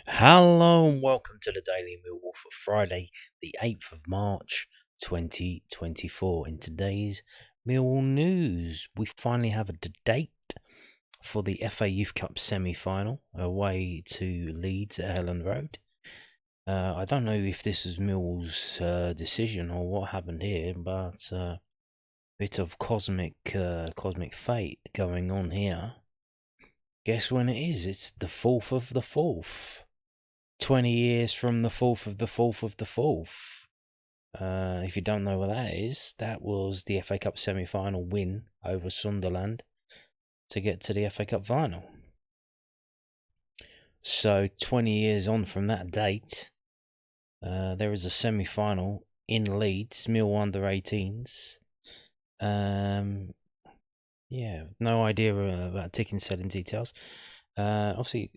Hello and welcome to the Daily Millwall for Friday, the 8th of March 2024. In today's Millwall news, we finally have a date for the FA Youth Cup semi-final away to Leeds at Elland Road. I don't know if this was Millwall's decision or what happened here, but a bit of cosmic fate going on here. Guess when it is? It's the 4th of the 4th. 20 years from the 4th of the 4th of the 4th. If you don't know what that is, that was the FA Cup semi-final win over Sunderland to get to the FA Cup final. So 20 years on from that date, there is a semi-final in Leeds, Millwall under 18s. Yeah, no idea about ticket selling details. Obviously,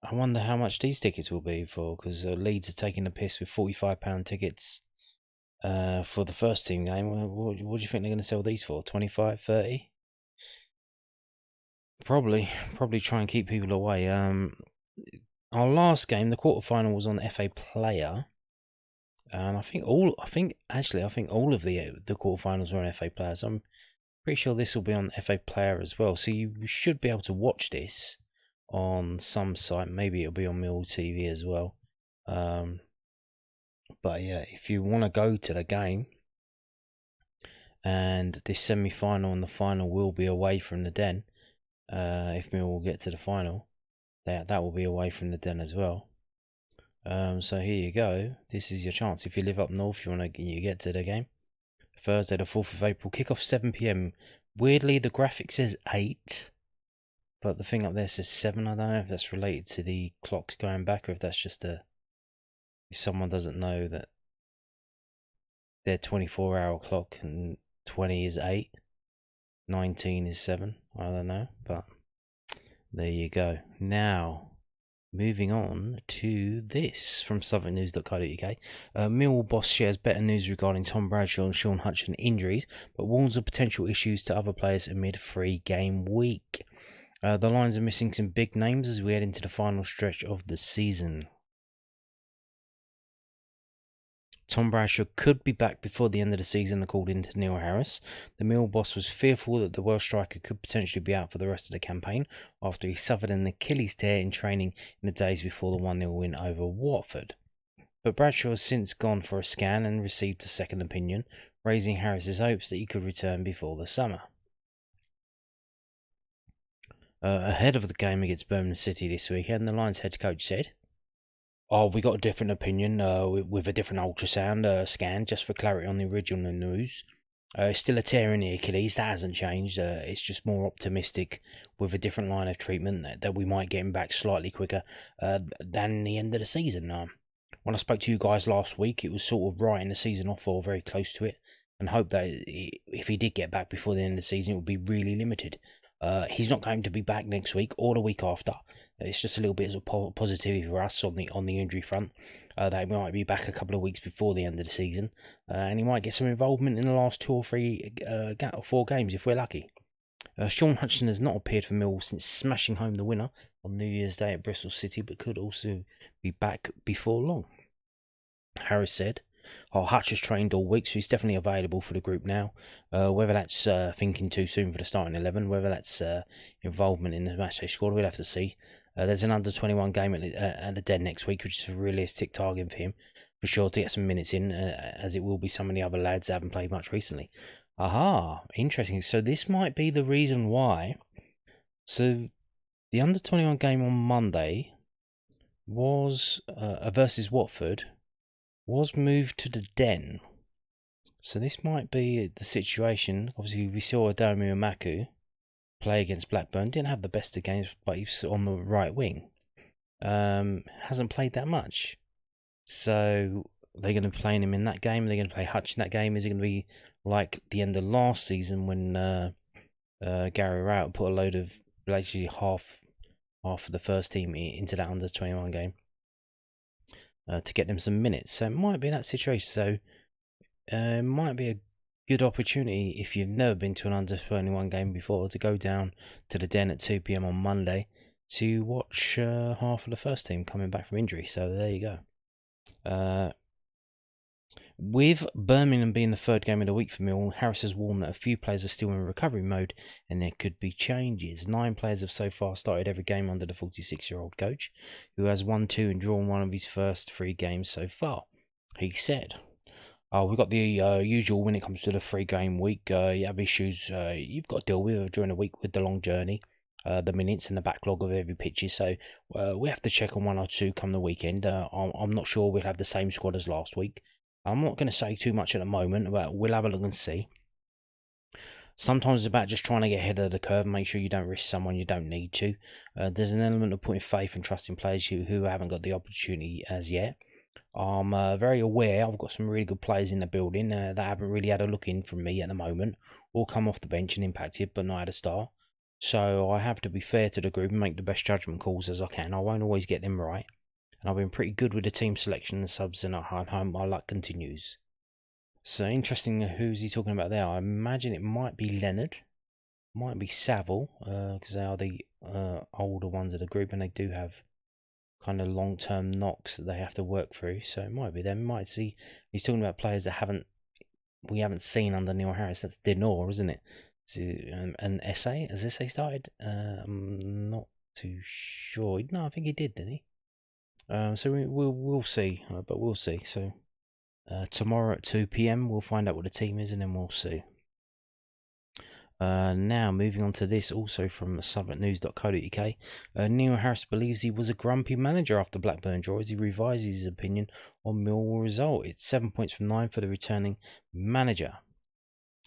I wonder how much these tickets will be for, because Leeds are taking the piss with £45 tickets for the first team game. What do you think they're going to sell these for? 25, 30? Probably try and keep people away. Our last game, the quarterfinal, was on FA Player, and I think all of the quarterfinals were on FA Player. So I'm pretty sure this will be on FA Player as well. So you should be able to watch this on some site. Maybe it'll be on Millwall TV as well. But yeah, if you want to go to the game, and this semi-final and the final will be away from the Den, if Millwall get to the final, that will be away from the Den as well. So here you go. This is your chance. If you live up north, you get to the game. Thursday the 4th of April, kick-off 7 PM. Weirdly, the graphic says 8, but the thing up there says 7. I don't know if that's related to the clocks going back, or if that's just if someone doesn't know that their 24-hour clock and 20 is 8, 19 is 7. I don't know, but there you go. Now, moving on to this from southernnews.co.uk. Millwall boss shares better news regarding Tom Bradshaw and Sean Hutchinson injuries, but warns of potential issues to other players amid 3-game week. The Lions are missing some big names as we head into the final stretch of the season. Tom Bradshaw could be back before the end of the season, according to Neil Harris. The Mill boss was fearful that the Welsh striker could potentially be out for the rest of the campaign after he suffered an Achilles tear in training in the days before the 1-0 win over Watford. But Bradshaw has since gone for a scan and received a second opinion, raising Harris's hopes that he could return before the summer. Ahead of the game against Birmingham City this weekend, the Lions head coach said, "Oh, we got a different opinion with a different ultrasound scan, just for clarity on the original news. It's still a tear in the Achilles, that hasn't changed. It's just more optimistic with a different line of treatment that we might get him back slightly quicker than the end of the season. When I spoke to you guys last week, it was sort of writing the season off or very close to it, and hope that if he did get back before the end of the season, it would be really limited. He's not going to be back next week or the week after. It's just a little bit of positivity for us on the injury front. That he might be back a couple of weeks before the end of the season, and he might get some involvement in the last 2 or 3 or 4 games if we're lucky." Sean Hutchinson has not appeared for Millwall since smashing home the winner on New Year's Day at Bristol City, but could also be back before long. Harris said, Hutch has trained all week, so he's definitely available for the group now. Whether that's thinking too soon for the starting 11, whether that's involvement in the matchday squad, we'll have to see. There's an under-21 game at the Den next week, which is a realistic target for him, for sure, to get some minutes in, as it will be some of the other lads that haven't played much recently. Aha, interesting. So this might be the reason why. So the under-21 game on Monday was versus Watford, was moved to the Den. So this might be the situation. Obviously, we saw Adamu Amaku play against Blackburn. Didn't have the best of games, but he's on the right wing. Hasn't played that much. So they're going to be playing him in that game. They're going to play Hutch in that game. Is it going to be like the end of last season when Gary Rowett put a load of basically half of the first team into that under-21 game to get them some minutes? So it might be that situation. So it might be a good opportunity if you've never been to an under-21 game before to go down to the Den at 2 PM on Monday to watch half of the first team coming back from injury. So there you go. With Birmingham being the third game of the week for Millwall, Harris has warned that a few players are still in recovery mode and there could be changes. 9 players have so far started every game under the 46-year-old coach, who has won 2 and drawn 1 of his first 3 games so far. He said, we've got the usual when it comes to the 3-game week. You have issues you've got to deal with during the week with the long journey, the minutes and the backlog of every pitch. So we have to check on 1 or 2 come the weekend. I'm not sure we'll have the same squad as last week. I'm not going to say too much at the moment, but we'll have a look and see. Sometimes it's about just trying to get ahead of the curve and make sure you don't risk someone you don't need to. There's an element of putting faith and trust in players who haven't got the opportunity as yet. I'm very aware I've got some really good players in the building that haven't really had a look in from me at the moment, or come off the bench and impacted but not had a start. So I have to be fair to the group and make the best judgment calls as I can. I won't always get them right, and I've been pretty good with the team selection and subs, and I hope my luck continues. So interesting, who's he talking about there? I imagine it might be Leonard, might be Saville, because they are the older ones of the group, and they do have kind of long-term knocks that they have to work through. So it might be them. Might see he's talking about players that we haven't seen under Neil Harris. That's Denor, isn't it? So, and SA, has SA started? I'm not too sure. No, I think he did, didn't he? So we'll see, but we'll see. So tomorrow at 2 p.m. we'll find out what the team is, and then we'll see. Now moving on to this, also from southwarknews.co.uk. Neil Harris believes he was a grumpy manager after Blackburn draw as he revises his opinion on Millwall result. It's 7 points from 9 for the returning manager.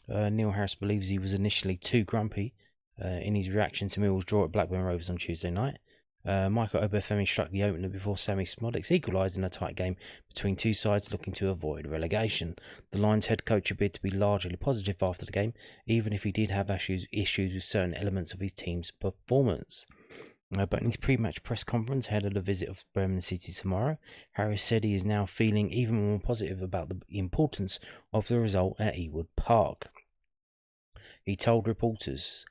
Neil Harris believes he was initially too grumpy in his reaction to Millwall's draw at Blackburn Rovers on Tuesday night. Michael Obafemi struck the opener before Sammy Smodics equalised in a tight game between two sides looking to avoid relegation. The Lions head coach appeared to be largely positive after the game, even if he did have issues with certain elements of his team's performance. But in his pre-match press conference ahead of the visit of Birmingham City tomorrow, Harris said he is now feeling even more positive about the importance of the result at Ewood Park. He told reporters,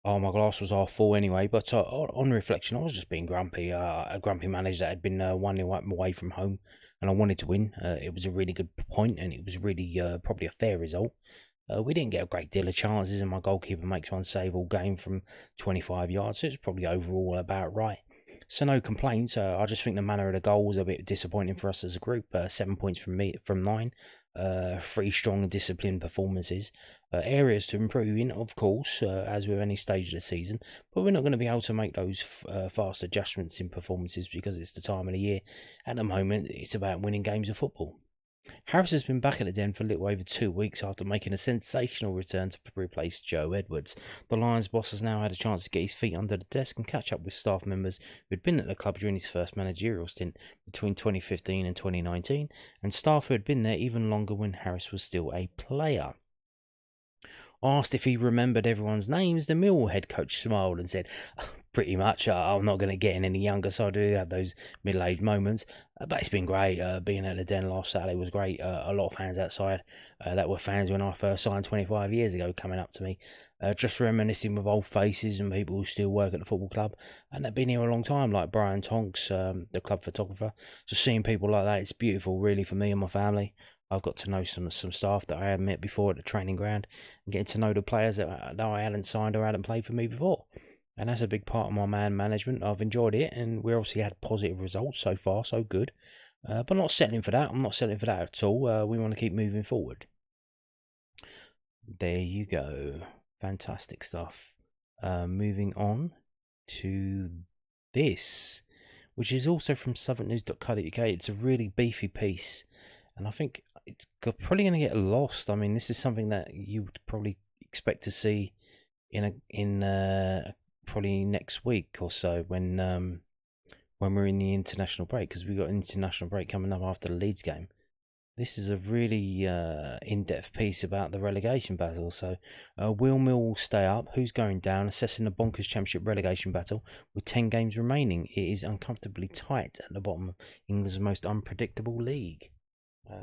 my glass was half full anyway, but on reflection, I was just being grumpy. A grumpy manager that had been 1-0 away from home, and I wanted to win. It was a really good point, and it was really probably a fair result. We didn't get a great deal of chances, and my goalkeeper makes one save all game from 25 yards, so it's probably overall about right. So no complaints. I just think the manner of the goal was a bit disappointing for us as a group. 7 points from 9. 3 strong and disciplined performances. Areas to improve in, of course, as with any stage of the season, but we're not going to be able to make those fast adjustments in performances because it's the time of the year. At the moment, it's about winning games of football. Harris has been back at the Den for a little over 2 weeks after making a sensational return to replace Joe Edwards. The Lions boss has now had a chance to get his feet under the desk and catch up with staff members who had been at the club during his first managerial stint between 2015 and 2019, and staff who had been there even longer when Harris was still a player. Asked if he remembered everyone's names, the Millwall head coach smiled and said, pretty much, I'm not going to get any younger, so I do have those middle-aged moments. But it's been great. Being at the Den last Saturday was great. A lot of fans outside that were fans when I first signed 25 years ago coming up to me, just reminiscing with old faces and people who still work at the football club and they've been here a long time, like Brian Tonks, the club photographer. Just seeing people like that, it's beautiful, really, for me and my family. I've got to know some staff that I hadn't met before at the training ground, and getting to know the players that I hadn't signed or hadn't played for me before. And that's a big part of my man management. I've enjoyed it, and we obviously had positive results so far, so good. But not settling for that. I'm not settling for that at all. We want to keep moving forward. There you go. Fantastic stuff. Moving on to this, which is also from southwarknews.co.uk. It's a really beefy piece, and I think it's probably going to get lost. I mean, this is something that you would probably expect to see in probably next week or so when we're in the international break, because we've got an international break coming up after the Leeds game. This is a really in-depth piece about the relegation battle. So, will Millwall stay up? Who's going down? Assessing the bonkers championship relegation battle with 10 games remaining. It is uncomfortably tight at the bottom of England's most unpredictable league.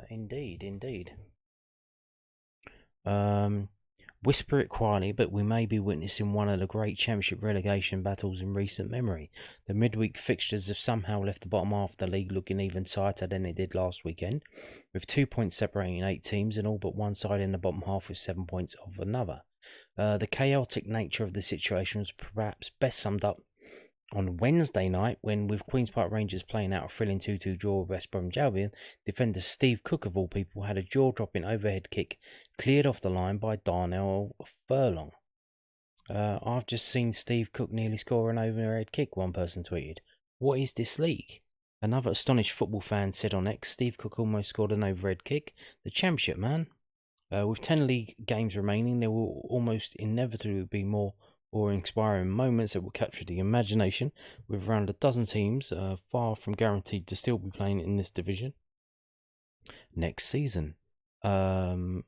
Indeed. Whisper it quietly, but we may be witnessing one of the great Championship relegation battles in recent memory. The midweek fixtures have somehow left the bottom half of the league looking even tighter than it did last weekend, with 2 points separating 8 teams and all but one side in the bottom half with 7 points of another. The chaotic nature of the situation was perhaps best summed up on Wednesday night, when with Queen's Park Rangers playing out a thrilling 2-2 draw with West Bromwich Albion, defender Steve Cook of all people had a jaw-dropping overhead kick cleared off the line by Darnell Furlong. I've just seen Steve Cook nearly score an overhead kick, one person tweeted. What is this league? Another astonished football fan said on X, Steve Cook almost scored an overhead kick. The Championship, man. With 10 league games remaining, there will almost inevitably be more awe-inspiring moments that will capture the imagination, with around a dozen teams far from guaranteed to still be playing in this division next season. The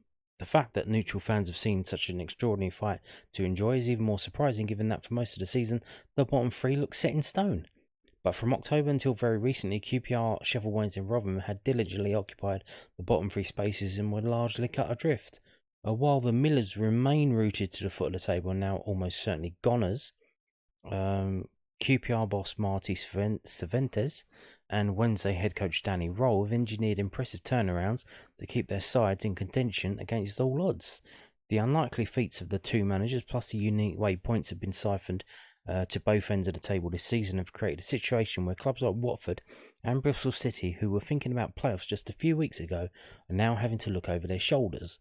fact that neutral fans have seen such an extraordinary fight to enjoy is even more surprising, given that for most of the season the bottom three look set in stone. But from October until very recently, QPR, Sheffield Wednesday and Rotherham had diligently occupied the bottom three spaces and were largely cut adrift. While the Millers remain rooted to the foot of the table and now almost certainly goners, QPR boss Marty Cervantes and Wednesday head coach Danny Roll have engineered impressive turnarounds to keep their sides in contention against all odds. The unlikely feats of the two managers, plus the unique way points have been siphoned to both ends of the table this season, have created a situation where clubs like Watford and Bristol City, who were thinking about playoffs just a few weeks ago, are now having to look over their shoulders.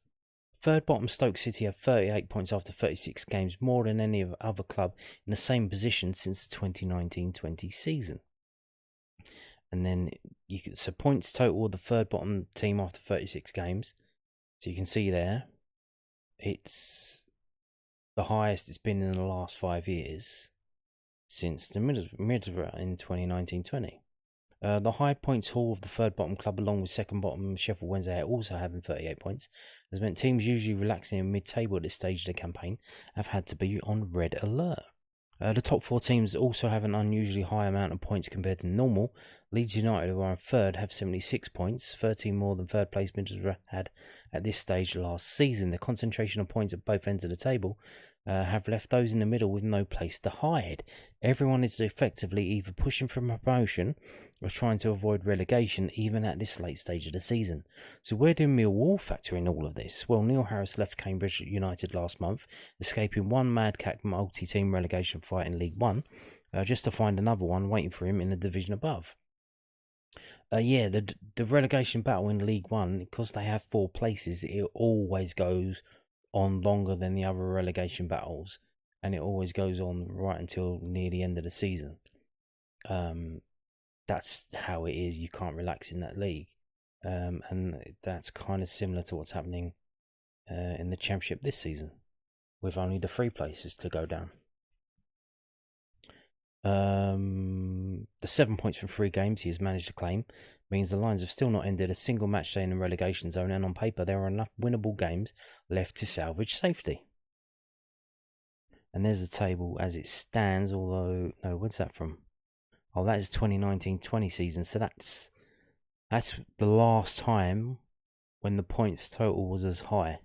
Third bottom Stoke City have 38 points after 36 games, more than any other club in the same position since the 2019-20 season. And then, so points total of the third bottom team after 36 games. So you can see there, it's the highest it's been in the last 5 years since the Middlesbrough in 2019-20. The high points haul of the third bottom club, along with second bottom Sheffield Wednesday, also having 38 points, has meant teams usually relaxing in mid-table at this stage of the campaign have had to be on red alert. The top four teams also have an unusually high amount of points compared to normal. Leeds United, who are in third, have 76 points, 13 more than third place Middlesbrough had at this stage last season. The concentration of points at both ends of the table have left those in the middle with no place to hide. Everyone is effectively either pushing for promotion or trying to avoid relegation, even at this late stage of the season. So where do Millwall factor in all of this? Well, Neil Harris left Cambridge United last month, escaping one madcap multi-team relegation fight in League One, just to find another one waiting for him in the division above. The relegation battle in League One, because they have 4 places, it always goes on longer than the other relegation battles, and it always goes on right until near the end of the season. That's how it is. You can't relax in that league, and that's kind of similar to what's happening in the Championship this season, with only the 3 places to go down. The 7 points from 3 games he has managed to claim means the Lions have still not ended a single match day in the relegation zone, and on paper there are enough winnable games left to salvage safety. And there's the table as it stands, although, no, where's that from? Oh, that is 2019-20 season, so that's the last time when the points total was as high.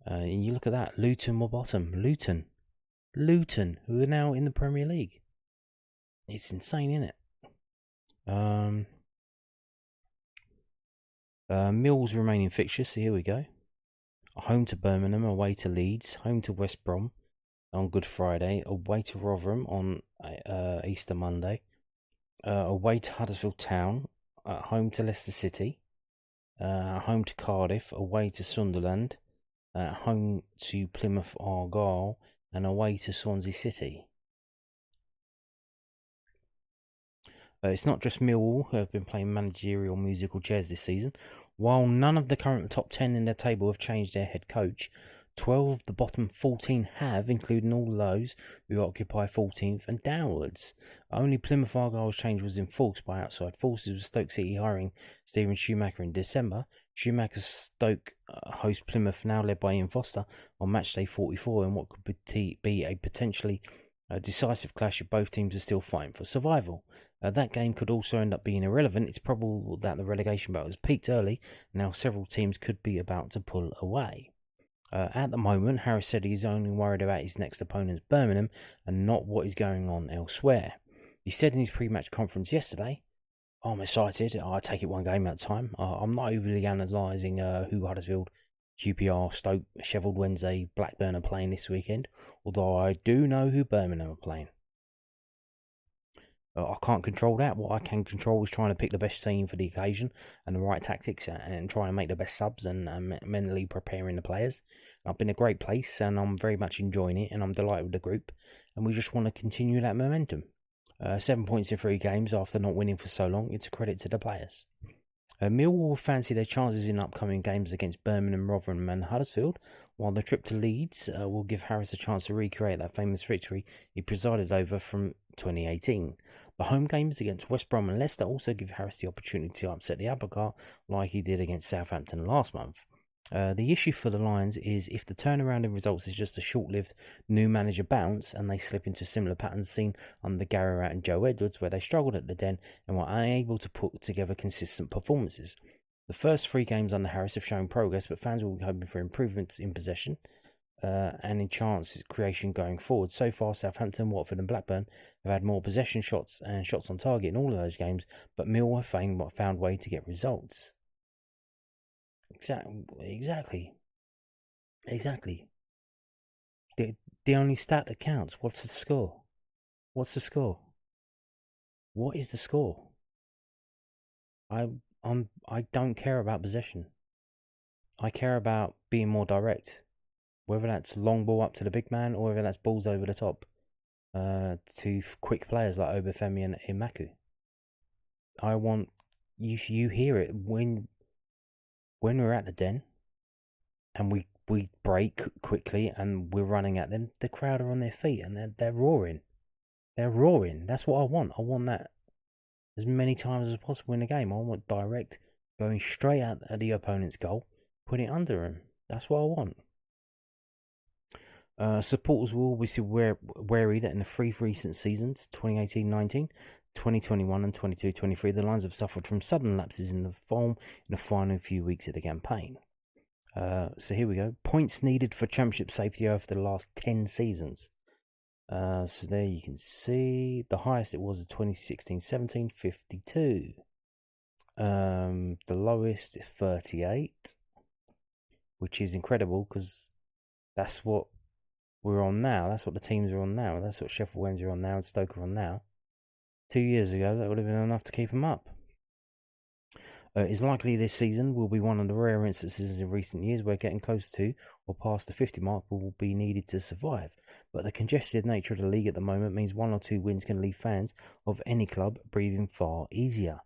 And you look at that, Luton were bottom. Luton, who are now in the Premier League. It's insane, isn't it? Mill's remaining fixtures, so here we go. Home to Birmingham, away to Leeds, home to West Brom on Good Friday, away to Rotherham on Easter Monday, away to Huddersfield Town, home to Leicester City, home to Cardiff, away to Sunderland, home to Plymouth Argyle, and away to Swansea City. It's not just Millwall who have been playing managerial musical chairs this season. While none of the current top 10 in their table have changed their head coach, 12 of the bottom 14 have, including all those who occupy 14th and downwards. Only Plymouth Argyle's change was enforced by outside forces, with Stoke City hiring Stephen Schumacher in December. Schumacher's Stoke host Plymouth, now led by Ian Foster, on matchday 44 in what could be a potentially decisive clash if both teams are still fighting for survival. That game could also end up being irrelevant. It's probable that the relegation battle has peaked early. Now several teams could be about to pull away. At the moment, Harris said he's only worried about his next opponent's Birmingham and not what is going on elsewhere. He said in his pre-match conference yesterday, I'm excited. I take it one game at a time. I'm not overly analysing who Huddersfield, QPR, Stoke, Sheffield Wednesday, Blackburn are playing this weekend, although I do know who Birmingham are playing. I can't control that. What I can control is trying to pick the best team for the occasion and the right tactics and try and make the best subs and mentally preparing the players. I've been a great place and I'm very much enjoying it and I'm delighted with the group and we just want to continue that momentum. 7 points in 3 games after not winning for so long. It's a credit to the players. Millwall will fancy their chances in upcoming games against Birmingham, Rotherham and Huddersfield, while the trip to Leeds will give Harris a chance to recreate that famous victory he presided over from 2018. The home games against West Brom and Leicester also give Harris the opportunity to upset the apple cart like he did against Southampton last month. The issue for the Lions is if the turnaround in results is just a short-lived new manager bounce and they slip into similar patterns seen under Gary Rowett and Joe Edwards where they struggled at the Den and were unable to put together consistent performances. The first 3 games under Harris have shown progress, but fans will be hoping for improvements in possession and in chance creation going forward. So far, Southampton, Watford and Blackburn have had more possession shots and shots on target in all of those games, but Millwall have found way to get results. Exactly. The only stat that counts. What's the score? What is the score? I don't care about possession. I care about being more direct. Whether that's long ball up to the big man or whether that's balls over the top to quick players like Obafemi and Imaku. I want you hear it when we're at the Den and we break quickly and we're running at them, the crowd are on their feet and they're roaring. They're roaring. That's what I want. I want that as many times as possible in the game. I want direct, going straight at the opponent's goal, putting it under him. That's what I want. Supporters will obviously wary that in the 3 recent seasons, 2018-19, 2021 and 22-23, the Lions have suffered from sudden lapses in the form in the final few weeks of the campaign. So here we go. Points needed for championship safety over the last 10 seasons. So there you can see the highest it was in 2016-17, 52. The lowest 38, which is incredible because that's what we're on now. That's what the teams are on now. That's what Sheffield Wednesday are on now and Stoke are on now. 2 years ago, that would have been enough to keep them up. It's likely this season will be one of the rare instances in recent years where getting close to or past the 50 mark will be needed to survive. But the congested nature of the league at the moment means 1 or 2 wins can leave fans of any club breathing far easier.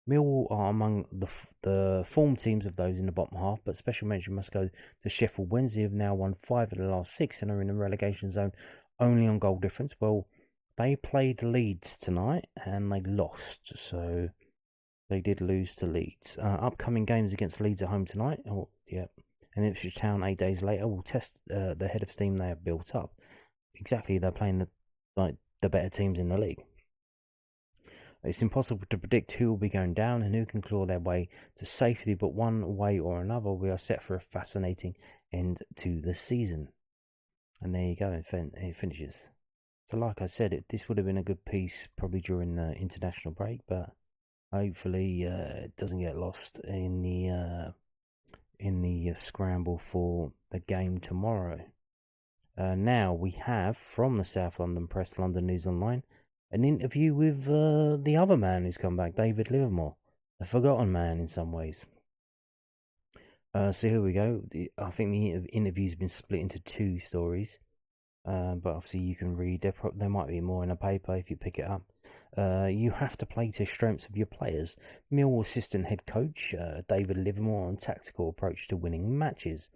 Millwall are among the form teams of those in the bottom half, but special mention must go to Sheffield Wednesday, who have now won 5 of the last 6 and are in the relegation zone only on goal difference. Well, they played Leeds tonight and they lost, so they did lose to Leeds. Upcoming games against Leeds at home tonight. And Ipswich Town 8 days later will test the head of steam they have built up. Exactly, they're playing the better teams in the league. It's impossible to predict who will be going down and who can claw their way to safety, but one way or another, we are set for a fascinating end to the season. And there you go, it finishes. So like I said, this would have been a good piece probably during the international break, but hopefully it doesn't get lost in the scramble for the game tomorrow. Now we have from the South London Press, London News Online, an interview with the other man who's come back, David Livermore, a forgotten man in some ways. So here we go. I think the interview's been split into 2 stories, but obviously you can read. There might be more in a paper if you pick it up. You have to play to strengths of your players. Millwall assistant head coach David Livermore on tactical approach to winning matches.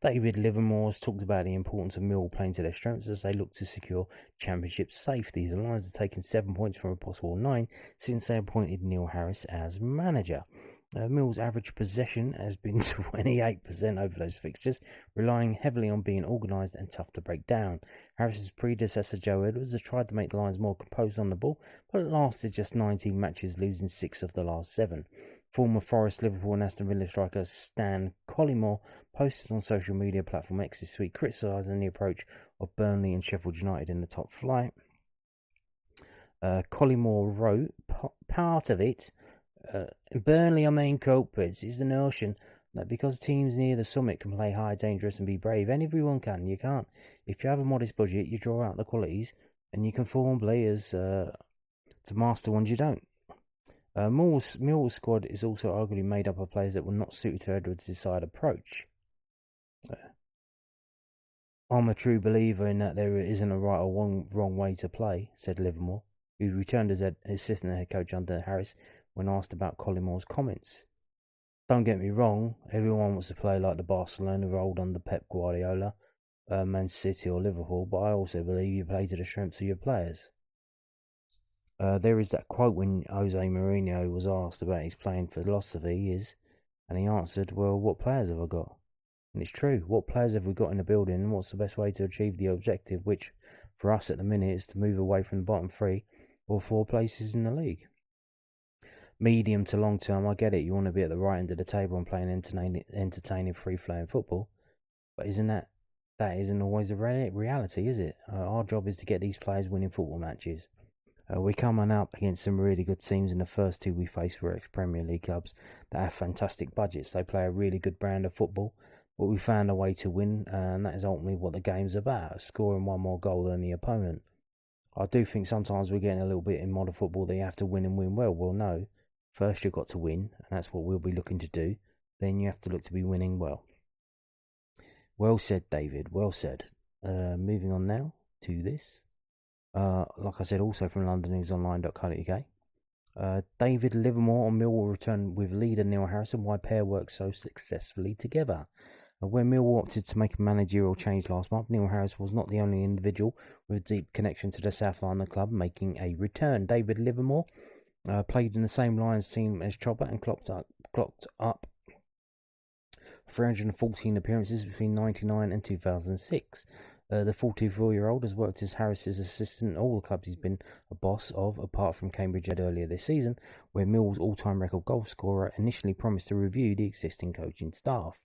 David Livermore has talked about the importance of Millwall playing to their strengths as they look to secure championship safety. The Lions have taken 7 points from a possible 9 since they appointed Neil Harris as manager. Mill's average possession has been 28% over those fixtures, relying heavily on being organised and tough to break down. Harris's predecessor Joe Edwards has tried to make the Lions more composed on the ball, but it lasted just 19 matches, losing 6 of the last 7. Former Forest, Liverpool and Aston Villa striker Stan Collymore posted on social media platform X this week criticising the approach of Burnley and Sheffield United in the top flight. Collymore wrote, part of it, Burnley are main culprits, is the notion that because teams near the summit can play high, dangerous and be brave, and everyone can, you can't. If you have a modest budget, you draw out the qualities and you can form players to master ones you don't. Millwall's squad is also arguably made up of players that were not suited to Edwards' desired approach. I'm a true believer in that there isn't a right or wrong way to play, said Livermore, who returned as assistant head coach under Harris when asked about Collymore's comments. Don't get me wrong, everyone wants to play like the Barcelona rolled under Pep Guardiola, Man City or Liverpool, but I also believe you play to the strengths of your players. There is that quote when Jose Mourinho was asked about his playing philosophy and he answered, well, what players have I got? And it's true, what players have we got in the building and what's the best way to achieve the objective, which for us at the minute is to move away from the bottom 3 or 4 places in the league. Medium to long term, I get it, you want to be at the right end of the table and playing entertaining free-flowing football, but that isn't always a reality, is it? Our job is to get these players winning football matches. We're coming up against some really good teams. In the first 2 we faced were ex-Premier League clubs that have fantastic budgets. They play a really good brand of football, but we found a way to win, and that is ultimately what the game's about, scoring one more goal than the opponent. I do think sometimes we're getting a little bit in modern football that you have to win and win well. Well, no. First you've got to win, and that's what we'll be looking to do. Then you have to look to be winning well. Well said, David. Well said. Moving on now to this. Like I said, also from londonnewsonline.co.uk. David Livermore and Millwall return with leader Neil Harrison. Why pair work so successfully together? When Millwall opted to make a managerial change last month, Neil Harris was not the only individual with a deep connection to the South London club making a return. David Livermore played in the same Lions team as Chopper and clocked up 314 appearances between 1999 and 2006. The 44-year-old has worked as Harris's assistant at all the clubs he's been a boss of, apart from Cambridge earlier this season, where Millwall's all-time record goal scorer initially promised to review the existing coaching staff.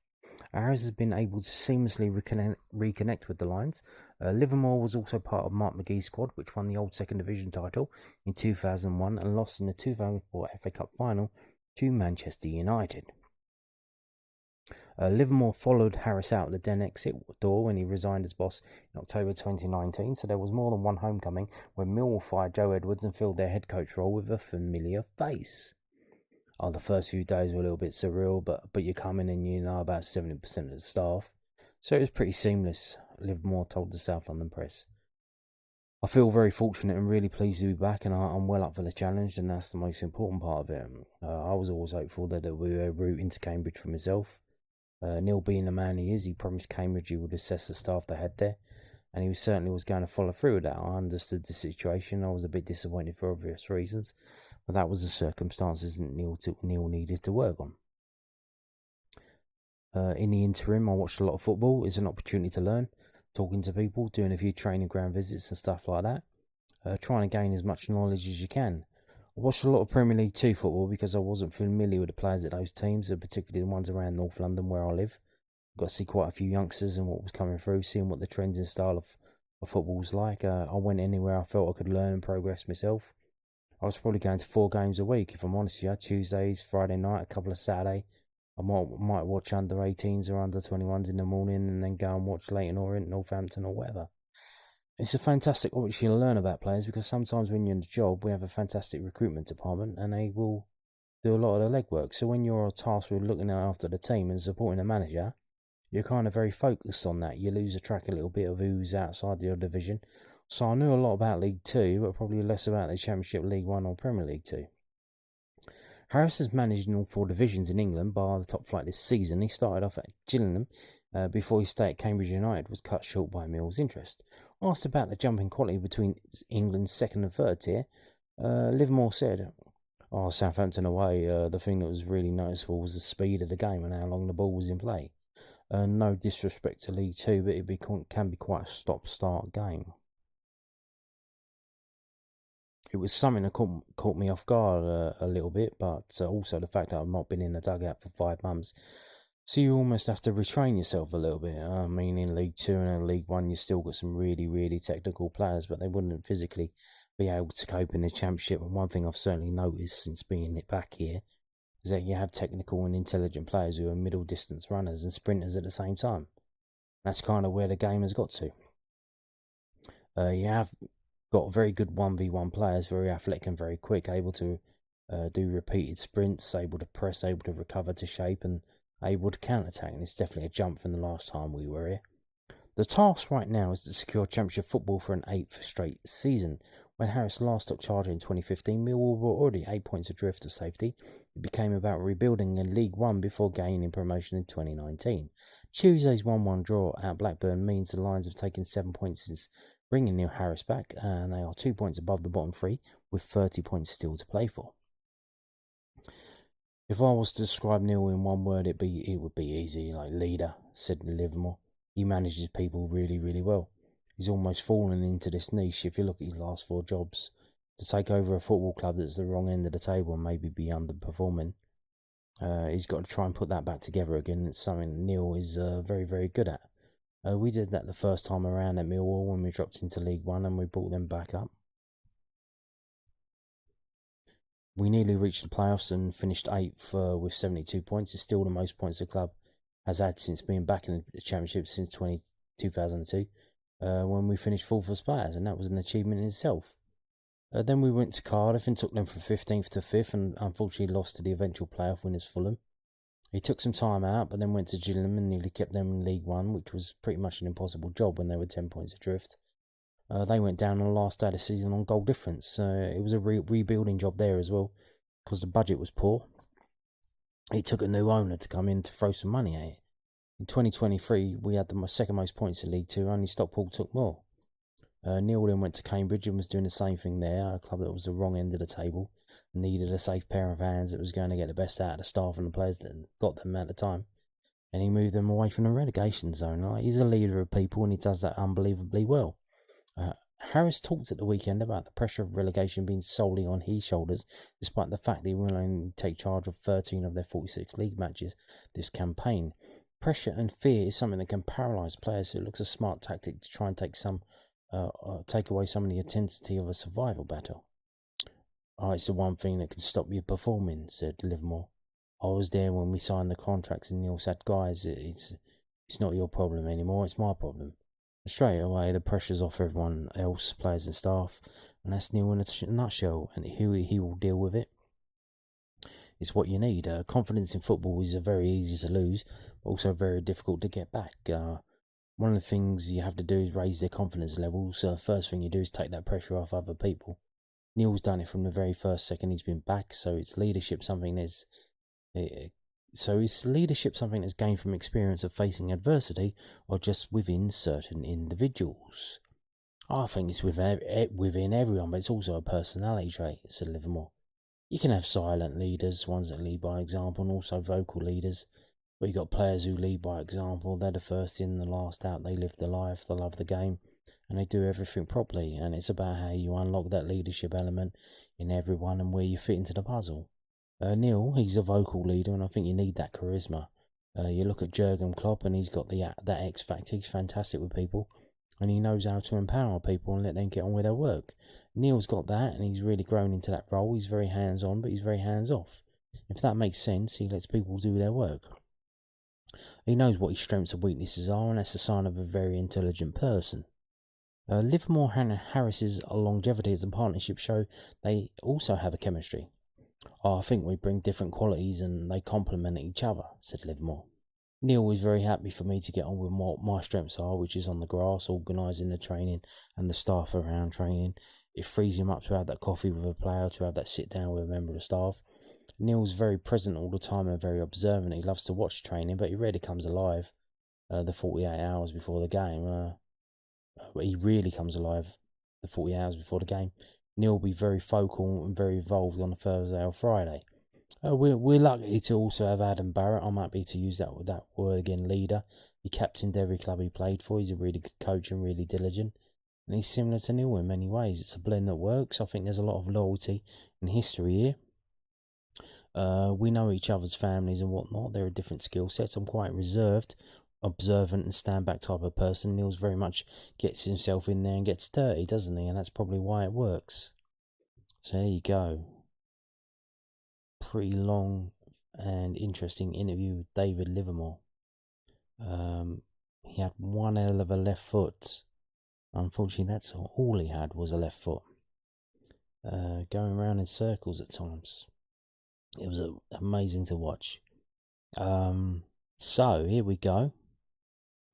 Harris has been able to seamlessly reconnect with the Lions. Livermore was also part of Mark McGee's squad, which won the old second division title in 2001 and lost in the 2004 FA Cup final to Manchester United. Livermore followed Harris out the den exit door when he resigned as boss in October 2019, so there was more than one homecoming when Millwall fired Joe Edwards and filled their head coach role with a familiar face. The first few days were a little bit surreal, but you come in and you know about 70% of the staff, so it was pretty seamless, Livermore told the South London Press. I feel very fortunate and really pleased to be back, and I'm well up for the challenge, and that's the most important part of it. I was always hopeful that we were rooting to Cambridge for myself. Neil being the man he is, he promised Cambridge he would assess the staff they had there, and he certainly was going to follow through with that. I understood the situation. I was a bit disappointed for obvious reasons, but that was the circumstances that Neil needed to work on. In the interim, I watched a lot of football. It's an opportunity to learn, talking to people, doing a few training ground visits and stuff like that, trying to gain as much knowledge as you can. I watched a lot of Premier League 2 football because I wasn't familiar with the players at those teams, particularly the ones around North London where I live. Got to see quite a few youngsters and what was coming through, seeing what the trends and style of football was like. I went anywhere I felt I could learn and progress myself. I was probably going to 4 games a week, if I'm honest with you. Tuesdays, Friday night, a couple of Saturday. I might watch under 18s or under 21s in the morning and then go and watch Leyton Orient, Northampton or whatever. It's a fantastic opportunity to learn about players because sometimes when you're in the job, we have a fantastic recruitment department and they will do a lot of the legwork. So when you're tasked with looking after the team and supporting the manager, you're kind of very focused on that. You lose track a little bit of who's outside your division. So I knew a lot about League 2, but probably less about the Championship, League 1 or Premier League 2. Harris has managed in all 4 divisions in England, bar the top flight this season. He started off at Gillingham before his stay at Cambridge United was cut short by Mill's interest. Asked about the jumping quality between England's second and third tier, Livermore said, Southampton away, the thing that was really noticeable was the speed of the game and how long the ball was in play. No disrespect to League 2, but it can be quite a stop-start game. It was something that caught me off guard a little bit, but also the fact that I've not been in the dugout for 5 months. So you almost have to retrain yourself a little bit. I mean, in League Two and in League One, you still got some really, really technical players, but they wouldn't physically be able to cope in the Championship. And one thing I've certainly noticed since being back here is that you have technical and intelligent players who are middle distance runners and sprinters at the same time. That's kind of where the game has got to. You have got very good 1v1 players, very athletic and very quick, able to do repeated sprints, able to press, able to recover to shape, and able to counter-attack. And it's definitely a jump from the last time we were here. The task right now is to secure Championship football for an 8th straight season. When Harris last took charge in 2015, Millwall were already 8 points adrift of safety. It became about rebuilding in League One before gaining promotion in 2019. Tuesday's 1-1 draw at Blackburn means the Lions have taken 7 points since bringing Neil Harris back, and they are 2 points above the bottom three, with 30 points still to play for. If I was to describe Neil in one word, it would be easy, like leader, said Livermore. He manages people really, really well. He's almost fallen into this niche if you look at his last 4 jobs. To take over a football club that's the wrong end of the table and maybe be underperforming, he's got to try and put that back together again. It's something Neil is very, very good at. We did that the first time around at Millwall when we dropped into League One and we brought them back up. We nearly reached the playoffs and finished 8th with 72 points. It's still the most points the club has had since being back in the Championship since 2002, when we finished 4th as players, and that was an achievement in itself. Then we went to Cardiff and took them from 15th to 5th and unfortunately lost to the eventual playoff winners Fulham. He took some time out, but then went to Gillingham and nearly kept them in League One, which was pretty much an impossible job when they were 10 points adrift. They went down on the last day of the season on goal difference. It was a rebuilding job there as well, because the budget was poor. It took a new owner to come in to throw some money at it. In 2023, we had the second most points in League Two, only Stockport took more. Neil then went to Cambridge and was doing the same thing there, a club that was the wrong end of the table, needed a safe pair of hands that was going to get the best out of the staff and the players that got them at the time. And he moved them away from the relegation zone. He's a leader of people and he does that unbelievably well. Harris talked at the weekend about the pressure of relegation being solely on his shoulders, despite the fact that he will only take charge of 13 of their 46 league matches this campaign. Pressure and fear is something that can paralyse players, so it looks a smart tactic to try and take away some of the intensity of a survival battle. It's the one thing that can stop you performing, said Livermore. I was there when we signed the contracts and Neil said, guys, it's not your problem anymore, it's my problem. And straight away, the pressure's off everyone else, players and staff, and that's Neil in a nutshell, and he will deal with it. It's what you need. Confidence in football is very easy to lose, but also very difficult to get back. One of the things you have to do is raise their confidence levels. First thing you do is take that pressure off other people. Neil's done it from the very first second he's been back, so it's leadership something that's gained from experience of facing adversity, or just within certain individuals. I think it's within everyone, but it's also a personality trait, said Livermore. You can have silent leaders, ones that lead by example, and also vocal leaders. But you've got players who lead by example. They're the first in, the last out. They live the life, they love the game, and they do everything properly. And it's about how you unlock that leadership element in everyone and where you fit into the puzzle. Neil, he's a vocal leader, and I think you need that charisma. You look at Jurgen Klopp, and he's got that X factor. He's fantastic with people, and he knows how to empower people and let them get on with their work. Neil's got that, and he's really grown into that role. He's very hands-on, but he's very hands-off. If that makes sense, he lets people do their work. He knows what his strengths and weaknesses are, and that's a sign of a very intelligent person. Livermore and Harris's longevity as a partnership show they also have a chemistry. I think we bring different qualities and they complement each other, said Livermore. Neil was very happy for me to get on with what my strengths are, which is on the grass, organising the training and the staff around training. It frees him up to have that coffee with a player, to have that sit down with a member of the staff. Neil's very present all the time and very observant. He loves to watch training, but he rarely comes alive the 48 hours before the game. But he really comes alive the 48 hours before the game. Neil will be very focal and very involved on a Thursday or Friday. We're lucky to also have Adam Barrett. I'm happy to use that word again, leader. He captained every club he played for. He's a really good coach and really diligent. and he's similar to Neil in many ways. It's a blend that works. I think there's a lot of loyalty and history here. We know each other's families and whatnot. There are different skill sets. I'm quite reserved, observant, and stand back type of person. Neil's very much gets himself in there and gets dirty, doesn't he? And that's probably why it works. So there you go. Pretty long and interesting interview with David Livermore. He had one hell of a left foot. Unfortunately, that's all he had was a left foot. Going around in circles at times. It was amazing to watch. So here we go.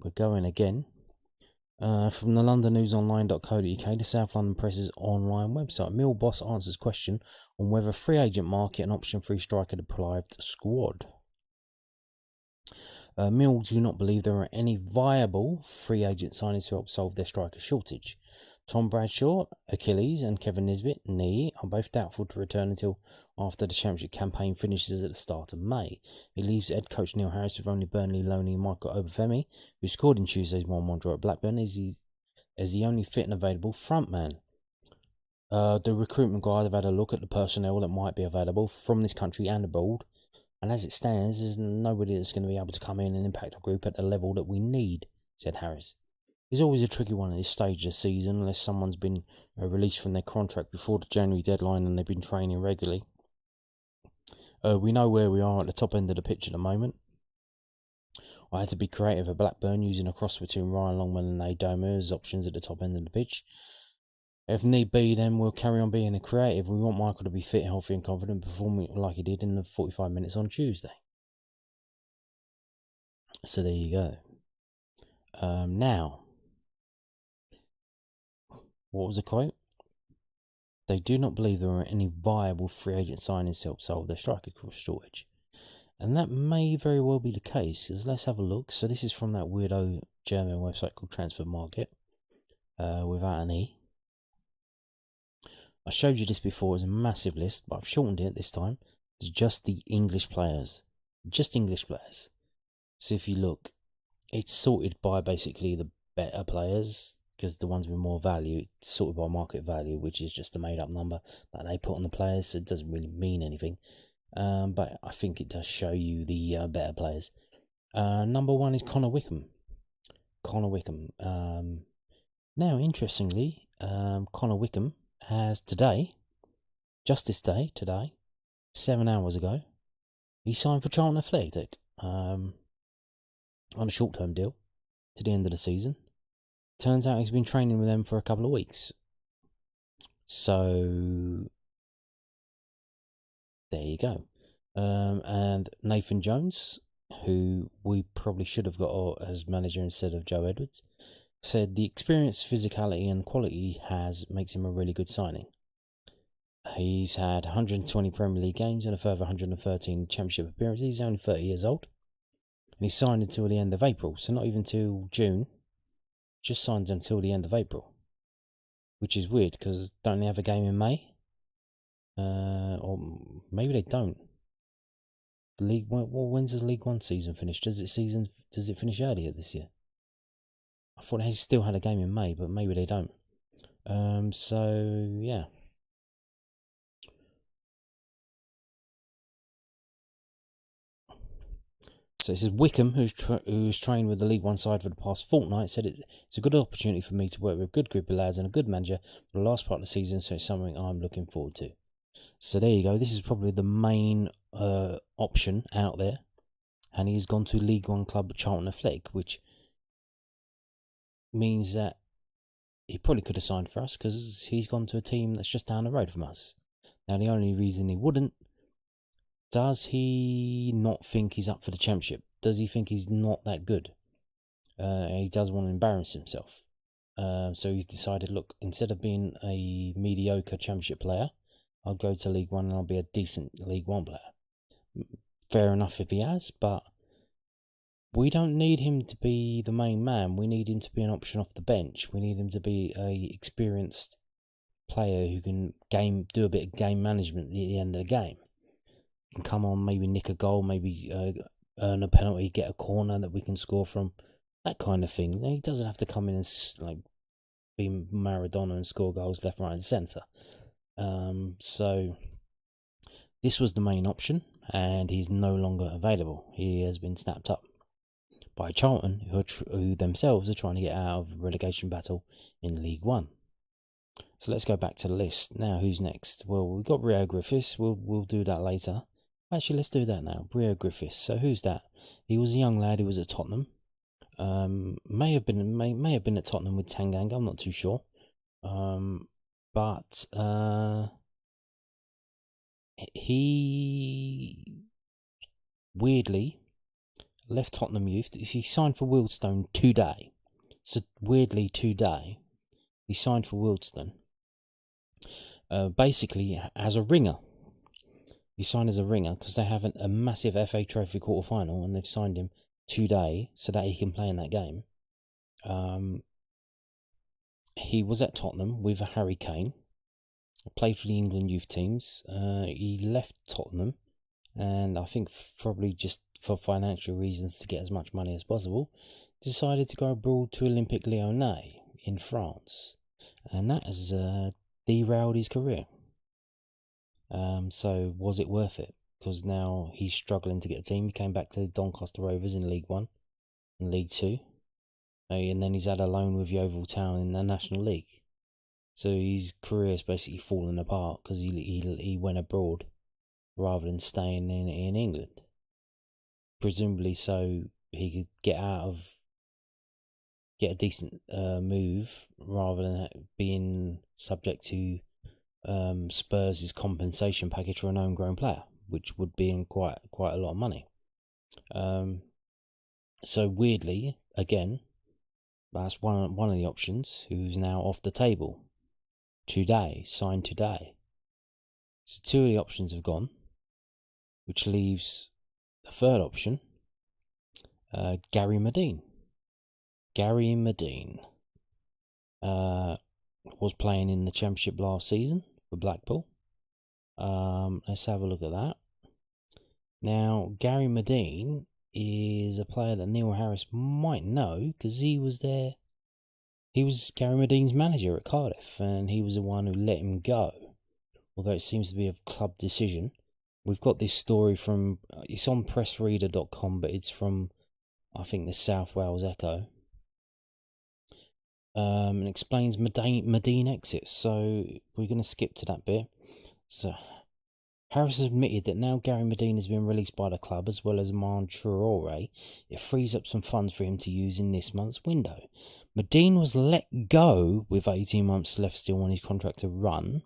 We're going again. From the londonnewsonline.co.uk, the South London Press's online website. Mill boss answers question on whether free agent market and option free striker deprived squad. Mill do not believe there are any viable free agent signings to help solve their striker shortage. Tom Bradshaw, Achilles, and Kevin Nisbet, knee, are both doubtful to return until after the Championship campaign finishes at the start of May. It leaves head coach Neil Harris with only Burnley loanee Michael Obafemi, who scored in Tuesday's 1-1 draw at Blackburn, as the only fit and available frontman. The recruitment guys have had a look at the personnel that might be available from this country and abroad, and as it stands, there's nobody that's going to be able to come in and impact a group at the level that we need, said Harris. It's always a tricky one at this stage of the season, unless someone's been released from their contract before the January deadline and they've been training regularly. We know where we are at the top end of the pitch at the moment. I had to be creative at Blackburn, using a cross between Ryan Longman and Adoma as options at the top end of the pitch. If need be, then we'll carry on being creative. We want Michael to be fit, healthy and confident, performing like he did in the 45 minutes on Tuesday. So there you go. Now, what was the quote? They do not believe there are any viable free agent signings to help solve their striker shortage. And that may very well be the case, because let's have a look. So this is from that weirdo German website called Transfer Market, without an E. I showed you this before as a massive list, but I've shortened it this time to just the English players. Just English players. So if you look, it's sorted by basically the better players, because the ones with more value, it's sorted by market value, which is just a made up number that they put on the players, so it doesn't really mean anything. But I think it does show you the better players. Number one is Connor Wickham. Now, interestingly, Connor Wickham has today, 7 hours ago, he signed for Charlton Athletic on a short-term deal to the end of the season. Turns out he's been training with them for a couple of weeks. So there you go. And Nathan Jones, who we probably should have got as manager instead of Joe Edwards, said the experience, physicality and quality he makes him a really good signing. He's had 120 Premier League games and a further 113 Championship appearances. He's only 30 years old. And he signed until the end of April, so not even till June. Just signed until the end of April. Which is weird, because don't they have a game in May? Or maybe they don't. When's the League One season finish? Does it finish earlier this year? I thought they still had a game in May, but maybe they don't. So yeah. So it says Wickham, who's trained with the League One side for the past fortnight, said it's a good opportunity for me to work with a good group of lads and a good manager for the last part of the season, so it's something I'm looking forward to. So there you go. This is probably the main option out there, and he's gone to League One club Charlton Athletic, which means that he probably could have signed for us because he's gone to a team that's just down the road from us. Now, the only reason he wouldn't, does he not think he's up for the Championship? Does he think he's not that good? He does want to embarrass himself. So he's decided, look, instead of being a mediocre Championship player, I'll go to League One and I'll be a decent League One player. Fair enough if he has, but we don't need him to be the main man. We need him to be an option off the bench. We need him to be a experienced player who can do a bit of game management at the end of the game. Can come on, maybe nick a goal, maybe earn a penalty, get a corner that we can score from, that kind of thing. He doesn't have to come in and be Maradona and score goals left, right, and centre. So this was the main option, and he's no longer available. He has been snapped up by Charlton, who themselves are trying to get out of relegation battle in League One. So let's go back to the list. Now, who's next? Well, we've got Rio Griffiths. We'll do that later. Actually, let's do that now. Rio Griffiths. So who's that? He was a young lad who was at Tottenham. May have been at Tottenham with Tanganga. I'm not too sure. But he weirdly left Tottenham Youth. He signed for Wealdstone today. So weirdly today, he signed for Wealdstone. Basically as a ringer. He signed as a ringer because they have a massive FA Trophy quarter final, and they've signed him today so that he can play in that game. He was at Tottenham with Harry Kane, played for the England youth teams. He left Tottenham, and I think probably just for financial reasons to get as much money as possible, decided to go abroad to Olympique Lyonnais in France, and that has derailed his career. So was it worth it? Because now he's struggling to get a team. He came back to Doncaster Rovers in League One and League Two, and then he's had a loan with Yeovil Town in the National League. So his career's basically fallen apart because he went abroad rather than staying in England. Presumably so he could get a decent move rather than being subject to Spurs' compensation package for an homegrown player, which would be in quite a lot of money. So weirdly, again, that's one of the options who's now off the table today, signed today. So two of the options have gone, which leaves the third option, Gary Medine. Gary Medine was playing in the Championship last season for Blackpool. Let's have a look at that. Now, Gary Medine is a player that Neil Harris might know because he was there. He was Gary Medine's manager at Cardiff, and he was the one who let him go. Although it seems to be a club decision. We've got this story from, it's on pressreader.com, but it's from, I think, the South Wales Echo. And explains Medine exits. So we're going to skip to that bit. So Harris has admitted that now Gary Medine has been released by the club, as well as Traore, it frees up some funds for him to use in this month's window. Medine was let go with 18 months left still on his contract to run,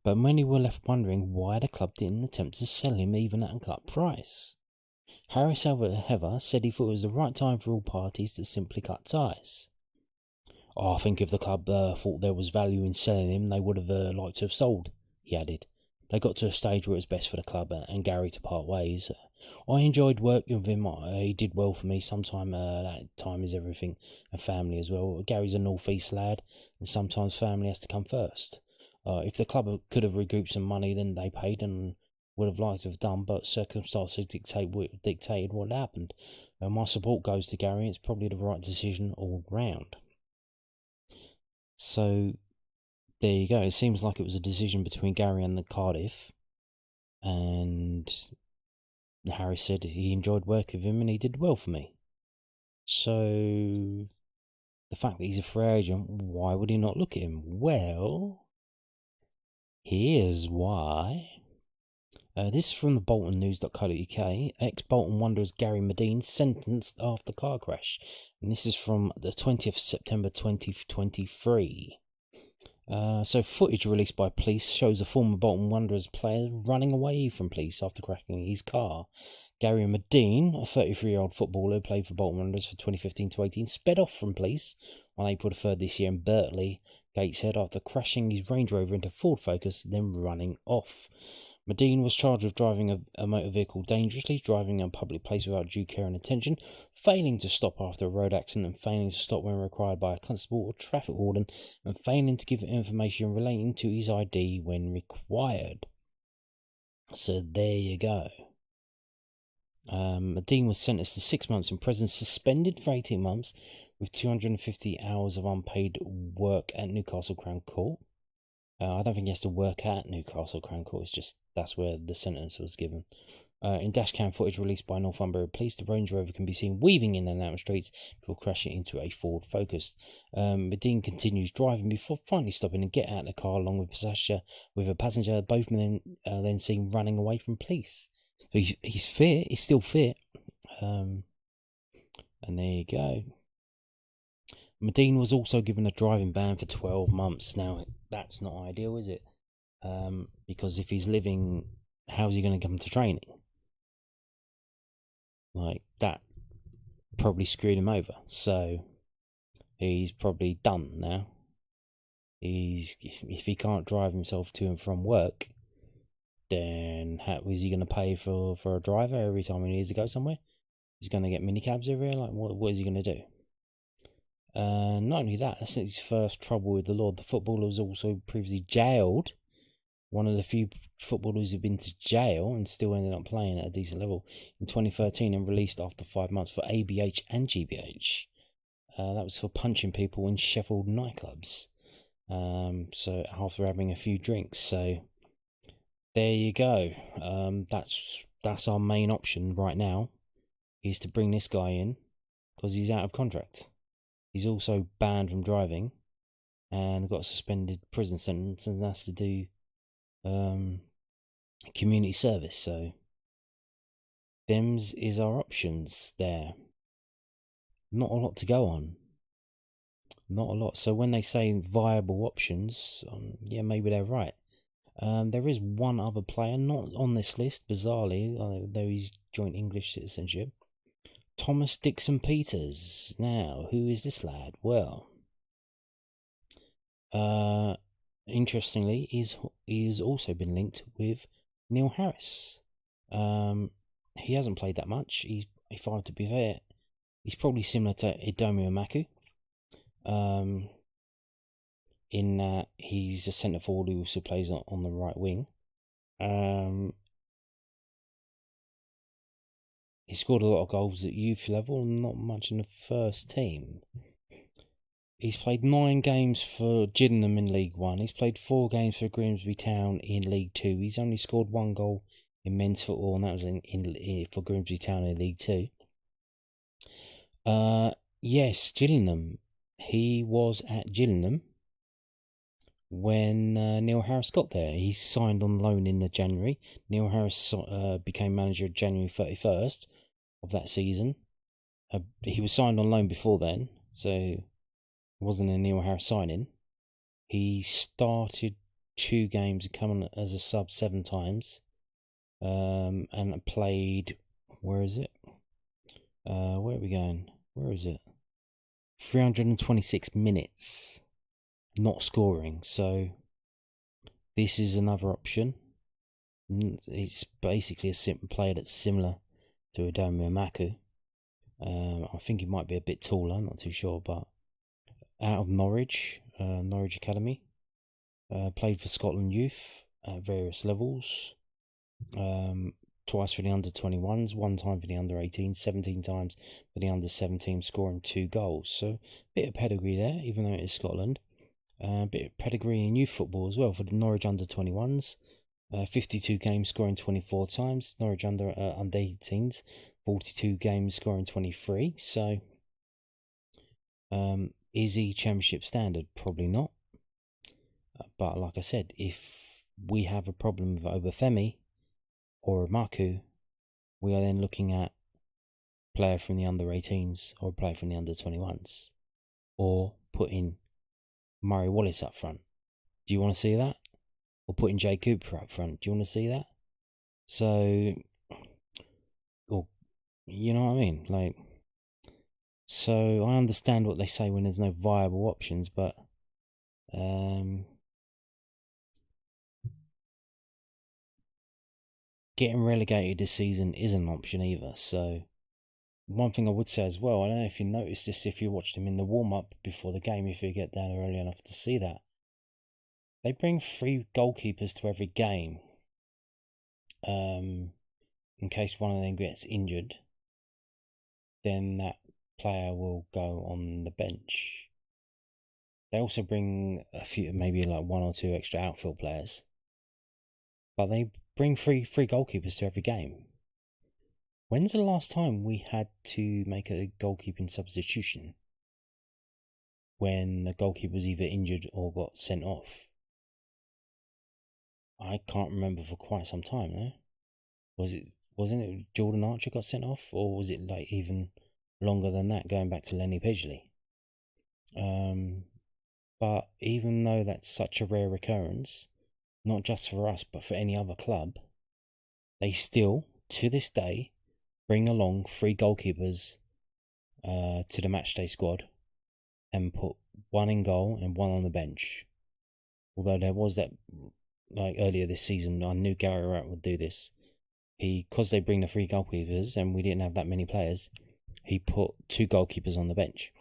but many were left wondering why the club didn't attempt to sell him even at a cut price. Harris, however, said he thought it was the right time for all parties to simply cut ties. I think if the club thought there was value in selling him, they would have liked to have sold, he added. They got to a stage where it was best for the club and Gary to part ways. I enjoyed working with him. He did well for me. Sometimes that time is everything, and family as well. Gary's a North East lad, and sometimes family has to come first. If the club could have recouped some money, then they paid and would have liked to have done, but circumstances dictated what happened. My support goes to Gary. It's probably the right decision all round. So there you go. It seems like it was a decision between Gary and the Cardiff, and Harris said he enjoyed working with him and he did well for me. So the fact that he's a free agent, why would he not look at him? Well, here's why. This is from the boltonnews.co.uk. Ex-Bolton Wanderers Gary Medine sentenced after car crash. And this is from the 20th of September 2023. So footage released by police shows a former Bolton Wanderers player running away from police after crashing his car. Gary Medine, a 33-year-old footballer who played for Bolton Wanderers for 2015-18, sped off from police on April 3rd this year in Birtley, Gateshead, after crashing his Range Rover into Ford Focus, then running off. Medine was charged with driving a motor vehicle dangerously, driving in a public place without due care and attention, failing to stop after a road accident and failing to stop when required by a constable or traffic warden, and failing to give information relating to his ID when required. So there you go. Medine was sentenced to 6 months in prison, suspended for 18 months, with 250 hours of unpaid work at Newcastle Crown Court. I don't think he has to work at Newcastle Crown Court, it's just that's where the sentence was given. In dashcam footage released by Northumbria Police, the Range Rover can be seen weaving in and out of streets before crashing into a Ford Focus. Medine continues driving before finally stopping and get out of the car along with a passenger. Both men then seen running away from police. So he's fit. He's still fit. And there you go. Medine was also given a driving ban for 12 months. Now that's not ideal, is it? Because if he's living, how's he going to come to training? Like, that probably screwed him over. So he's probably done now. If he can't drive himself to and from work, then how is he going to pay for a driver every time he needs to go somewhere? He's going to get minicabs everywhere. Like, what is he going to do? Not only that, that's his first trouble with the law. The footballer was also previously jailed. One of the few footballers who've been to jail and still ended up playing at a decent level in 2013 and released after 5 months for ABH and GBH. That was for punching people in Sheffield nightclubs. So after having a few drinks. So there you go. That's our main option right now, is to bring this guy in because he's out of contract. He's also banned from driving and got a suspended prison sentence and has to do community service. So them's is our options there. Not a lot to go on. Not a lot. So when they say viable options, yeah, maybe they're right. There is one other player not on this list, bizarrely, though he's joint English citizenship. Thomas Dixon Peters. Now, who is this lad? Well, interestingly, he's also been linked with Neil Harris. He hasn't played that much. If I have to be fair, he's probably similar to Idomi Omaku. In that he's a centre forward who also plays on the right wing. He scored a lot of goals at youth level and not much in the first team. He's played 9 games for Gillingham in League 1. He's played 4 games for Grimsby Town in League 2. He's only scored 1 goal in men's football, and that was for Grimsby Town in League 2. Yes, Gillingham. He was at Gillingham when Neil Harris got there. He signed on loan in the January. Neil Harris became manager January 31st of that season. He was signed on loan before then, so it wasn't a Neil Harris signing. He started 2 games and come on as a sub 7 times, and played. Where is it? Where are we going? Where is it? 326 minutes, not scoring. So this is another option. It's basically a simple player that's similar to Idomi Omaku. I think he might be a bit taller, I'm not too sure, but out of Norwich Academy. Played for Scotland Youth at various levels. Twice for the under-21s, 1 time for the under-18s, 17 times for the under-17, scoring 2 goals. So a bit of pedigree there, even though it is Scotland. A bit of pedigree in youth football as well for the Norwich under-21s. 52 games, scoring 24 times. Norwich under-18s, 42 games, scoring 23. So is he Championship standard? Probably not. But like I said, if we have a problem with Obafemi or Omaku, we are then looking at a player from the under-18s or a player from the under-21s, or putting Murray Wallace up front. Do you want to see that? Or putting Jay Cooper up front? Do you want to see that? So, or you know what I mean? Like, so I understand what they say when there's no viable options, but getting relegated this season isn't an option either. So one thing I would say as well, I don't know if you noticed this if you watched him in the warm-up before the game, if you get down early enough to see that. They bring 3 goalkeepers to every game, in case one of them gets injured. Then that player will go on the bench. They also bring a few, maybe like one or two extra outfield players, but they bring three goalkeepers to every game. When's the last time we had to make a goalkeeping substitution when the goalkeeper was either injured or got sent off? I can't remember for quite some time now. Wasn't it Jordan Archer got sent off, or was it like even longer than that, going back to Lenny Pidgley? But even though that's such a rare occurrence, not just for us but for any other club, they still, to this day, bring along three goalkeepers to the matchday squad and put one in goal and one on the bench. Although there was that, like earlier this season, I knew Gary Rat would do this. Because they bring the three goalkeepers and we didn't have that many players, he put two goalkeepers on the bench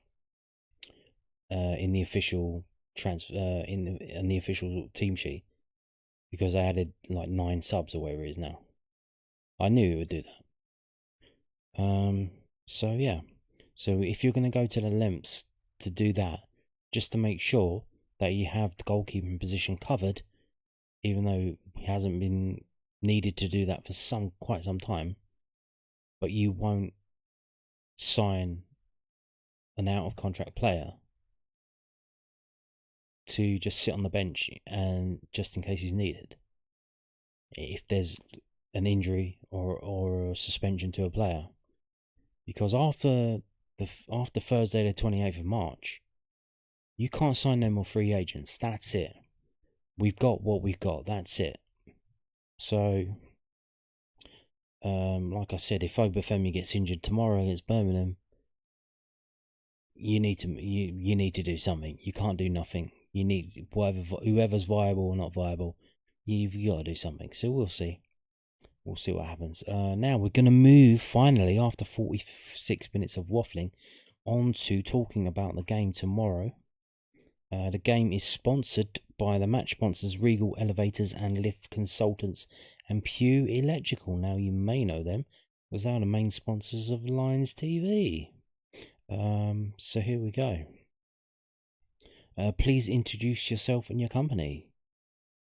in the official in the official team sheet, because they added like 9 subs or whatever it is now. I knew it would do that. So yeah. So if you're going to go to the lengths to do that, just to make sure that you have the goalkeeping position covered, even though he hasn't been needed to do that for quite some time, but you won't sign an out of contract player to just sit on the bench and just in case he's needed. If there's an injury or a suspension to a player, because after Thursday the 28th of March, you can't sign no more free agents. That's it. We've got what we've got. That's it. So, like I said, if Obafemi gets injured tomorrow against Birmingham, you need to do something. You can't do nothing. You need whoever's viable or not viable. You've got to do something. So we'll see. We'll see what happens. Now we're going to move finally, after 46 minutes of waffling, on to talking about the game tomorrow. The game is sponsored by the match sponsors Regal Elevators and Lift Consultants and Pew Electrical. Now you may know them because they are the main sponsors of Lions TV. So here we go. Please introduce yourself and your company.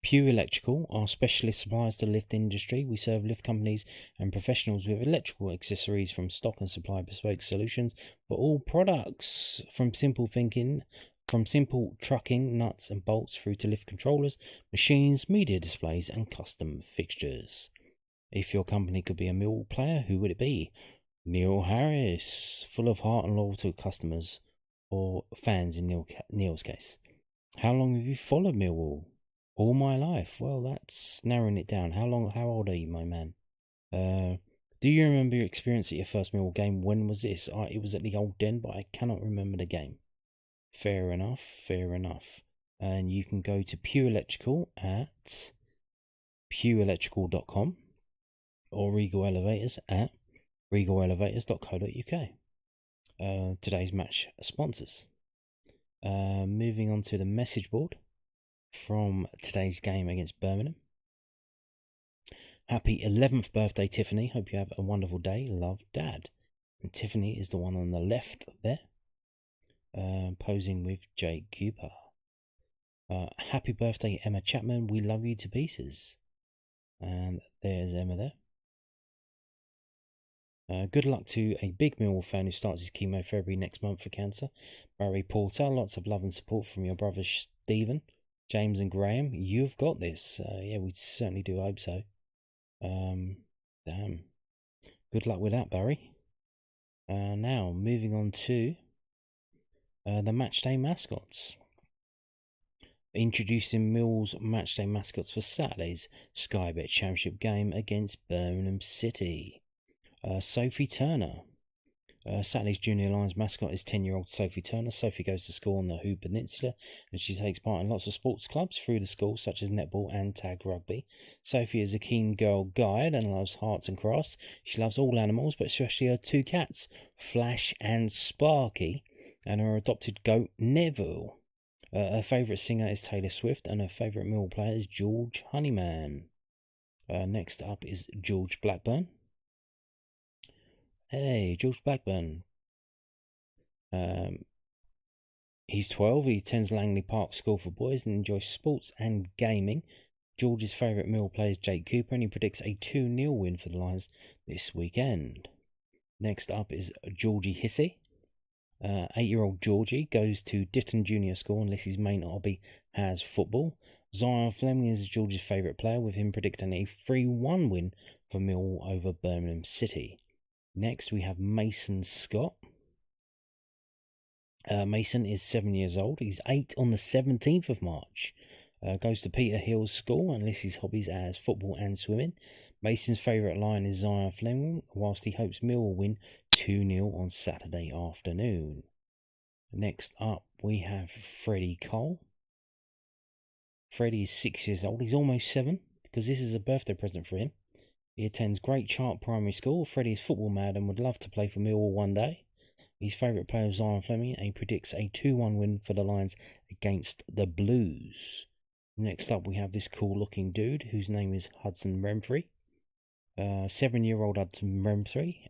Pew Electrical are specialist suppliers to the lift industry. We serve lift companies and professionals with electrical accessories from stock and supply bespoke solutions for all products, from simple trucking, nuts and bolts, through to lift controllers, machines, media displays and custom fixtures. If your company could be a Millwall player, who would it be? Neil Harris, full of heart and loyal to customers or fans in Neil's case. How long have you followed Millwall? All my life. Well, that's narrowing it down. How old are you, my man? Do you remember your experience at your first Millwall game? When was this? It was at the Old Den, but I cannot remember the game. Fair enough. And you can go to Pew Electrical at pewelectrical.com or Regal Elevators at regalelevators.co.uk. Today's match sponsors. Moving on to the message board from today's game against Birmingham. Happy 11th birthday, Tiffany. Hope you have a wonderful day. Love, Dad. And Tiffany is the one on the left there, posing with Jake Cooper. Happy birthday, Emma Chapman. We love you to pieces. And there's Emma there. Good luck to a big Millwall fan who starts his chemotherapy next month for cancer. Barry Porter, lots of love and support from your brothers Stephen, James and Graham. You've got this. Yeah, we certainly do hope so. Damn. Good luck with that, Barry. Now, moving on to the matchday mascots. Introducing Millwall's matchday mascots for Saturday's Sky Bet Championship game against Birmingham City. Sophie Turner. Saturday's Junior Lions mascot is 10-year-old Sophie Turner. Sophie goes to school on the Hoo Peninsula and she takes part in lots of sports clubs through the school, such as netball and tag rugby. Sophie is a keen girl guide and loves arts and crafts. She loves all animals, but especially her 2 cats, Flash and Sparky, and her adopted goat, Neville. Her favourite singer is Taylor Swift, and her favourite Millwall player is George Honeyman. Next up is George Blackburn. Hey, George Blackburn. He's 12. He attends Langley Park School for Boys and enjoys sports and gaming. George's favourite Mill player is Jake Cooper, and he predicts a 2-0 win for the Lions this weekend. Next up is Georgie Hissey. 8-year-old Georgie goes to Ditton Junior School unless his main hobby has football. Zion Fleming is George's favourite player, with him predicting a 3-1 win for Mill over Birmingham City. Next, we have Mason Scott. Mason is 7 years old. He's 8 on the 17th of March. Goes to Peter Hill's school and lists his hobbies as football and swimming. Mason's favourite line is Zion Fleming, whilst he hopes Mill will win 2-0 on Saturday afternoon. Next up, we have Freddie Cole. Freddie is 6 years old. He's almost 7, because this is a birthday present for him. He attends Great Chart Primary School. Freddie is football mad and would love to play for Millwall one day. His favourite player is Zion Fleming, and he predicts a 2-1 win for the Lions against the Blues. Next up, we have this cool-looking dude whose name is Hudson Remfrey. 7-year-old Hudson Remfrey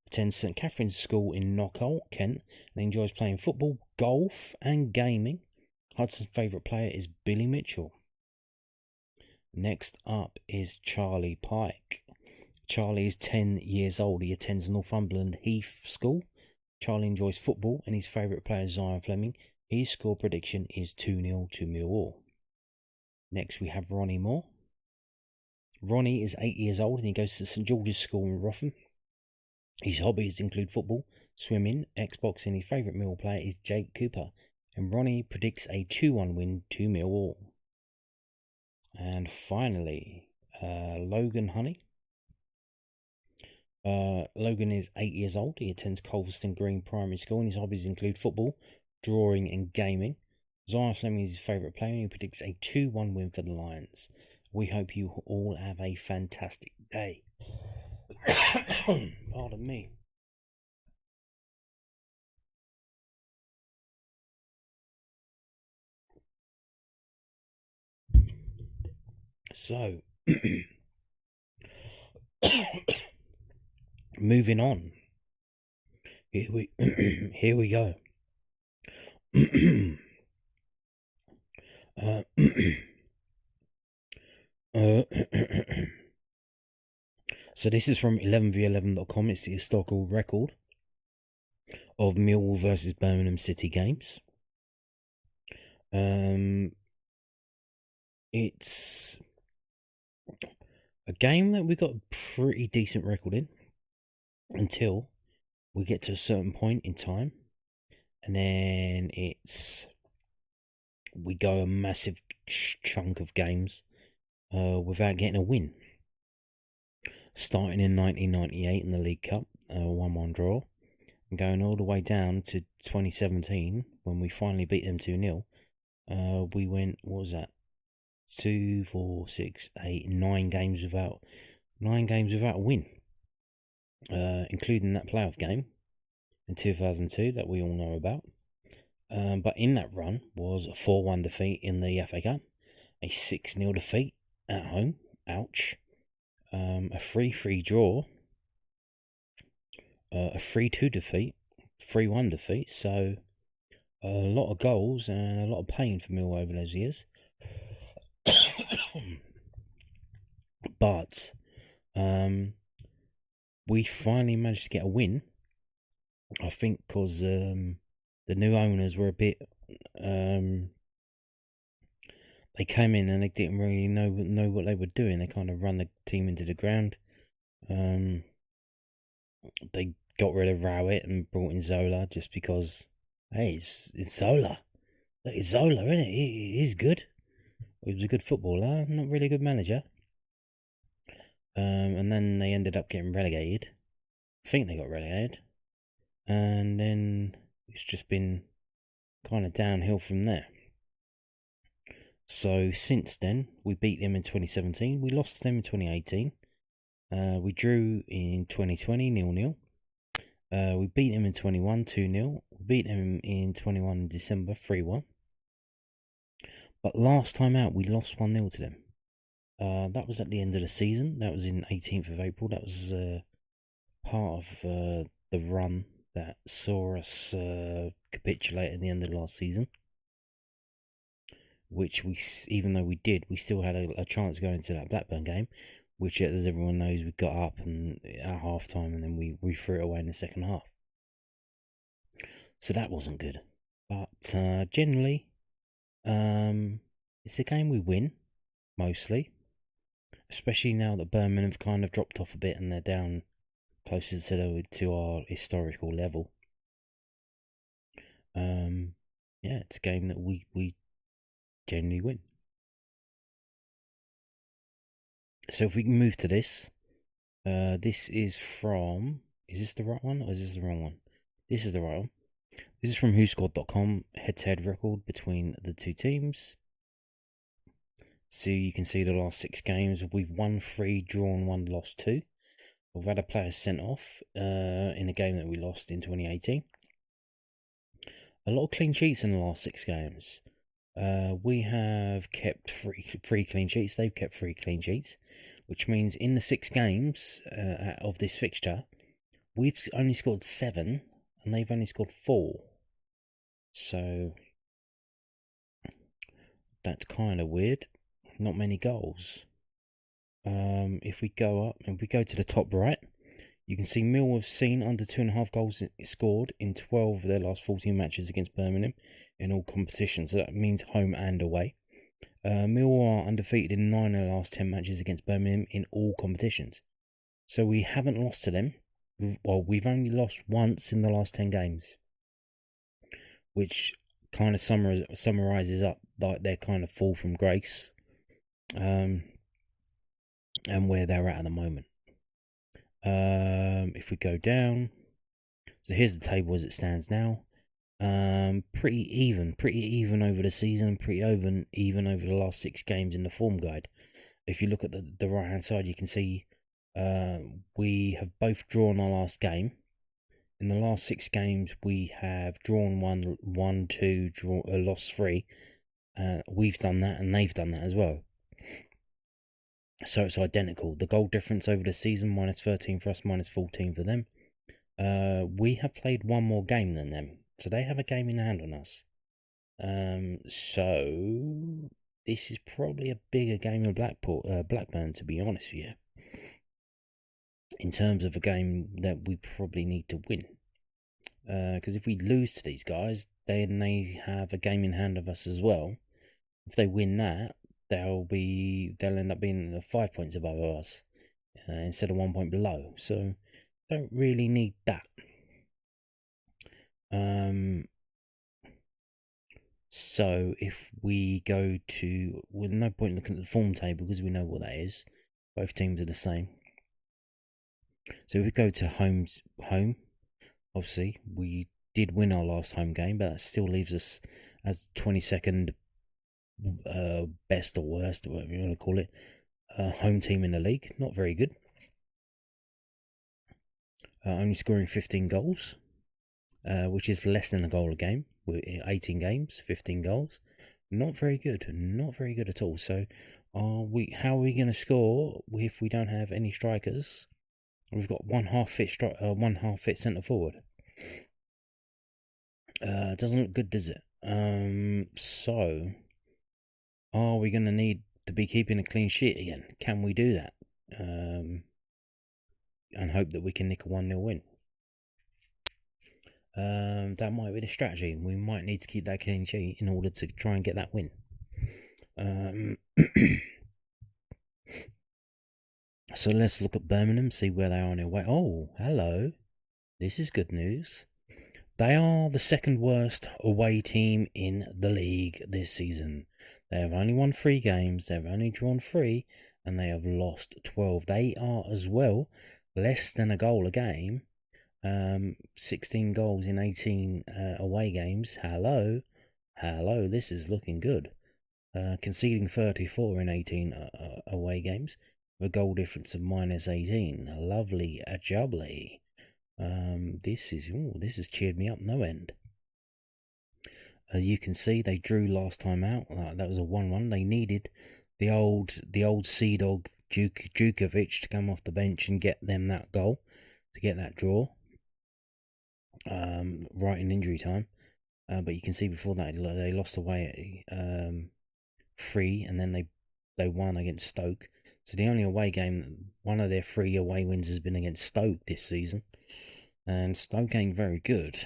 attends St Catherine's School in Knockholt, Kent, and enjoys playing football, golf, and gaming. Hudson's favourite player is Billy Mitchell. Next up is Charlie Pike. Charlie is 10 years old. He attends Northumberland Heath School. Charlie enjoys football, and his favourite player is Zion Fleming. His score prediction is 2-0 to Millwall. Next, we have Ronnie Moore. Ronnie is 8 years old, and he goes to St George's School in Wrotham. His hobbies include football, swimming, Xbox, and his favourite Millwall player is Jake Cooper. And Ronnie predicts a 2-1 win to Millwall. And finally, Logan Honey. Logan is 8 years old. He attends Culverston Green Primary School, and his hobbies include football, drawing, and gaming. Zion Fleming is his favourite player, and he predicts a 2-1 win for the Lions. We hope you all have a fantastic day. Pardon me. So, moving on. Here we go. So this is from 11v11.com. It's the historical record of Millwall versus Birmingham City games. It's a game that we got a pretty decent record in until we get to a certain point in time, and then we go a massive chunk of games without getting a win. Starting in 1998 in the League Cup, 1-1 draw, and going all the way down to 2017 when we finally beat them 2-0. We went, what was that? 2, 4, 6, 8, 9 games without a win, including that playoff game in 2002 that we all know about. But in that run was a 4-1 defeat in the FA Cup, a 6-0 defeat at home, ouch, a 3-3 draw, a 3-2 defeat, 3-1 defeat. So a lot of goals and a lot of pain for Millwall over those years. But we finally managed to get a win. I think because the new owners were a bit they came in and they didn't really know what they were doing. They kind of run the team into the ground. They got rid of Rowett and brought in Zola just because, hey, it's Zola. It's Zola, isn't it? He's good. He was a good footballer, not really a good manager. And then they ended up getting relegated. I think they got relegated. And then it's just been kind of downhill from there. So since then, we beat them in 2017. We lost to them in 2018. We drew in 2020, 0-0. We beat them in 21, 2-0. We beat them in 21 in December, 3-1. But last time out, we lost 1-0 to them. That was at the end of the season. That was in 18th of April. That was part of the run that saw us capitulate at the end of last season. Which even though we did, we still had a chance going into that Blackburn game, which, as everyone knows, we got up and at half time, and then we threw it away in the second half. So that wasn't good. But generally, it's a game we win mostly, especially now that Birmingham have kind of dropped off a bit and they're down closer to our historical level. Yeah, it's a game that we generally win. So if we can move to this, this is from. Is this the right one or is this the wrong one? This is the right one. This is from WhoScored.com, head-to-head record between the two teams. So you can see the last 6 games. We've won 3, drawn 1, lost 2. We've had a player sent off in a game that we lost in 2018. A lot of clean sheets in the last 6 games. We have kept 3 clean sheets. They've kept 3 clean sheets, which means in the 6 games of this fixture, we've only scored 7 and they've only scored 4. So that's kind of weird. Not many goals. If we go up and we go to the top right, you can see Millwall have seen under 2.5 goals scored in 12 of their last 14 matches against Birmingham in all competitions. So that means home and away. Millwall are undefeated in 9 of their last 10 matches against Birmingham in all competitions. So we haven't lost to them. Well, we've only lost once in the last 10 games, which kind of summarizes up like their kind of fall from grace, and where they're at the moment. If we go down, so here's the table as it stands now. Pretty even over the season, pretty even over the last 6 games in the form guide. If you look at the right hand side, you can see we have both drawn our last game. In the last 6 games, we have drawn 1, 2, lost 3. We've done that, and they've done that as well. So it's identical. The goal difference over the season, -13 for us, -14 for them. We have played 1 more game than them, so they have a game in hand on us. So this is probably a bigger game of Blackburn, to be honest with you, in terms of a game that we probably need to win. Because if we lose to these guys, then they have a game in hand of us as well. If they win that, they'll end up being 5 points above us instead of 1 point below. So don't really need that. So if we go to, well, no point looking at the form table because we know what that is. Both teams are the same. So if we go to home, obviously we did win our last home game, but that still leaves us as 22nd best or worst, or whatever you want to call it, home team in the league. Not very good. Only scoring 15 goals, which is less than a goal a game. We're 18 games, 15 goals. Not very good. Not very good at all. So, how are we going to score if we don't have any strikers? We've got one half fit centre forward. Doesn't look good, does it? So, are we going to need to be keeping a clean sheet again? Can we do that? And hope that we can nick a 1-0 win. That might be the strategy. We might need to keep that clean sheet in order to try and get that win. So let's look at Birmingham, see where they are on their way. Oh, hello. This is good news. They are the 2nd worst away team in the league this season. They have only won 3 games, they've only drawn 3, and they have lost 12. They are as well less than a goal a game. 16 goals in 18 away games. Hello, this is looking good. Conceding 34 in 18 away games, with a goal difference of -18. Lovely, jubbly. This has cheered me up no end. As you can see, they drew last time out. That was a 1-1. They needed the old sea dog Djukovic to come off the bench and get them that goal to get that draw. right in injury time. But you can see before that they lost away at 3, and then they won against Stoke. So the only away game, one of their 3 away wins has been against Stoke this season, and Stoke ain't very good.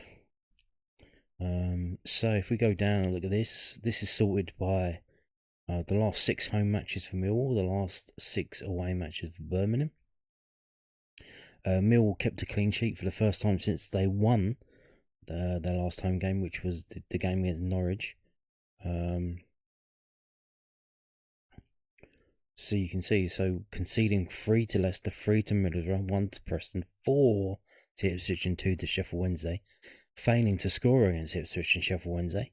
So if we go down and look at this, this is sorted by the last 6 home matches for Millwall, the last 6 away matches for Birmingham. Millwall kept a clean sheet for the first time since they won their last home game, which was the game against Norwich. So you can see, conceding 3 to Leicester, 3 to Middlesbrough, 1 to Preston, 4 to Ipswich and 2 to Sheffield Wednesday, failing to score against Ipswich and Sheffield Wednesday,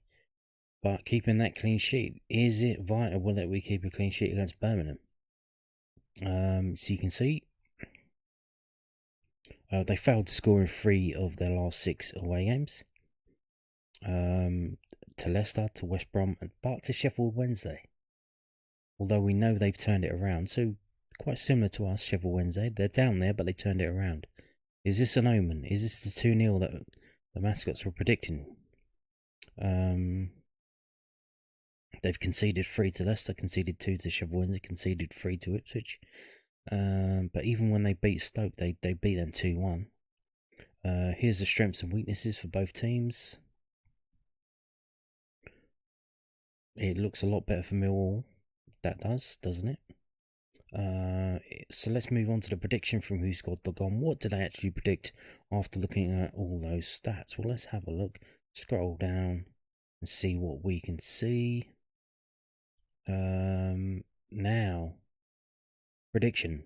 but keeping that clean sheet. Is it vital that we keep a clean sheet against Birmingham? So you can see they failed to score in 3 of their last 6 away games. To Leicester, to West Brom, but to Sheffield Wednesday. Although we know they've turned it around, so quite similar to us, Sheffield Wednesday. They're down there, but they turned it around. Is this an omen? Is this the 2-0 that the mascots were predicting? They've conceded 3 to Leicester, conceded 2 to Sheffield Wednesday, conceded 3 to Ipswich. But even when they beat Stoke, they beat them 2-1. Here's the strengths and weaknesses for both teams. It looks a lot better for Millwall. That does, doesn't it? So let's move on to the prediction from Who Scored the Gone. What did I actually predict after looking at all those stats? Well, let's have a look. Scroll down and see what we can see. Now, prediction.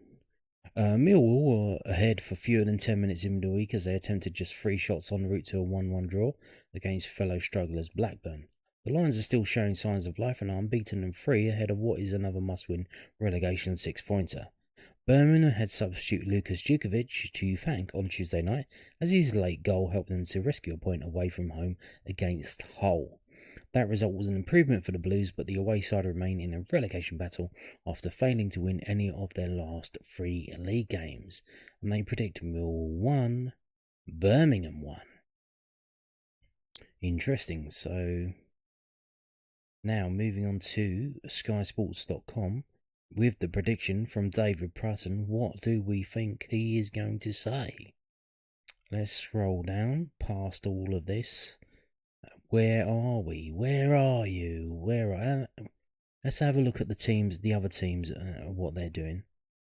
Millwall were ahead for fewer than 10 minutes in the week as they attempted just 3 shots en route to a 1-1 draw against fellow strugglers Blackburn. The Lions are still showing signs of life and are unbeaten and 3 ahead of what is another must-win relegation 6-pointer. Birmingham had substitute Lukas Djukovic to thank on Tuesday night, as his late goal helped them to rescue a point away from home against Hull. That result was an improvement for the Blues, but the away side remain in a relegation battle after failing to win any of their last 3 league games. And they predict Millwall 1, Birmingham 1. Interesting. So now moving on to skysports.com with the prediction from David Prutton. What do we think he is going to say? Let's scroll down past all of this. Where are we? Where are you? Let's have a look at the other teams, what they're doing.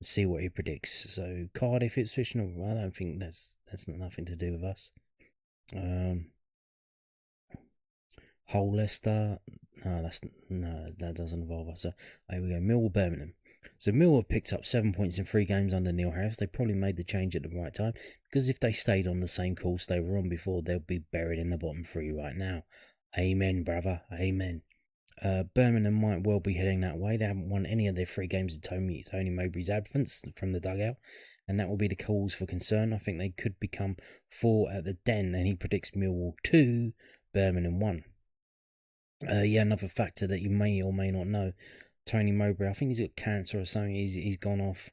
See what he predicts. So Cardiff, Ipswich, I don't think that's nothing to do with us. Hull, Leicester, that doesn't involve us. So here we go. Millwall, Birmingham. So Millwall picked up 7 points in 3 games under Neil Harris. They probably made the change at the right time, because if they stayed on the same course they were on before, they'll be buried in the bottom 3 right now. Amen, brother. Amen. Birmingham might well be heading that way. They haven't won any of their 3 games in Tony Mowbray's absence from the dugout, and that will be the cause for concern. I think they could become 4 at the Den, and he predicts Millwall 2, Birmingham 1. Another factor that you may or may not know, Tony Mowbray, I think he's got cancer or something. He's gone off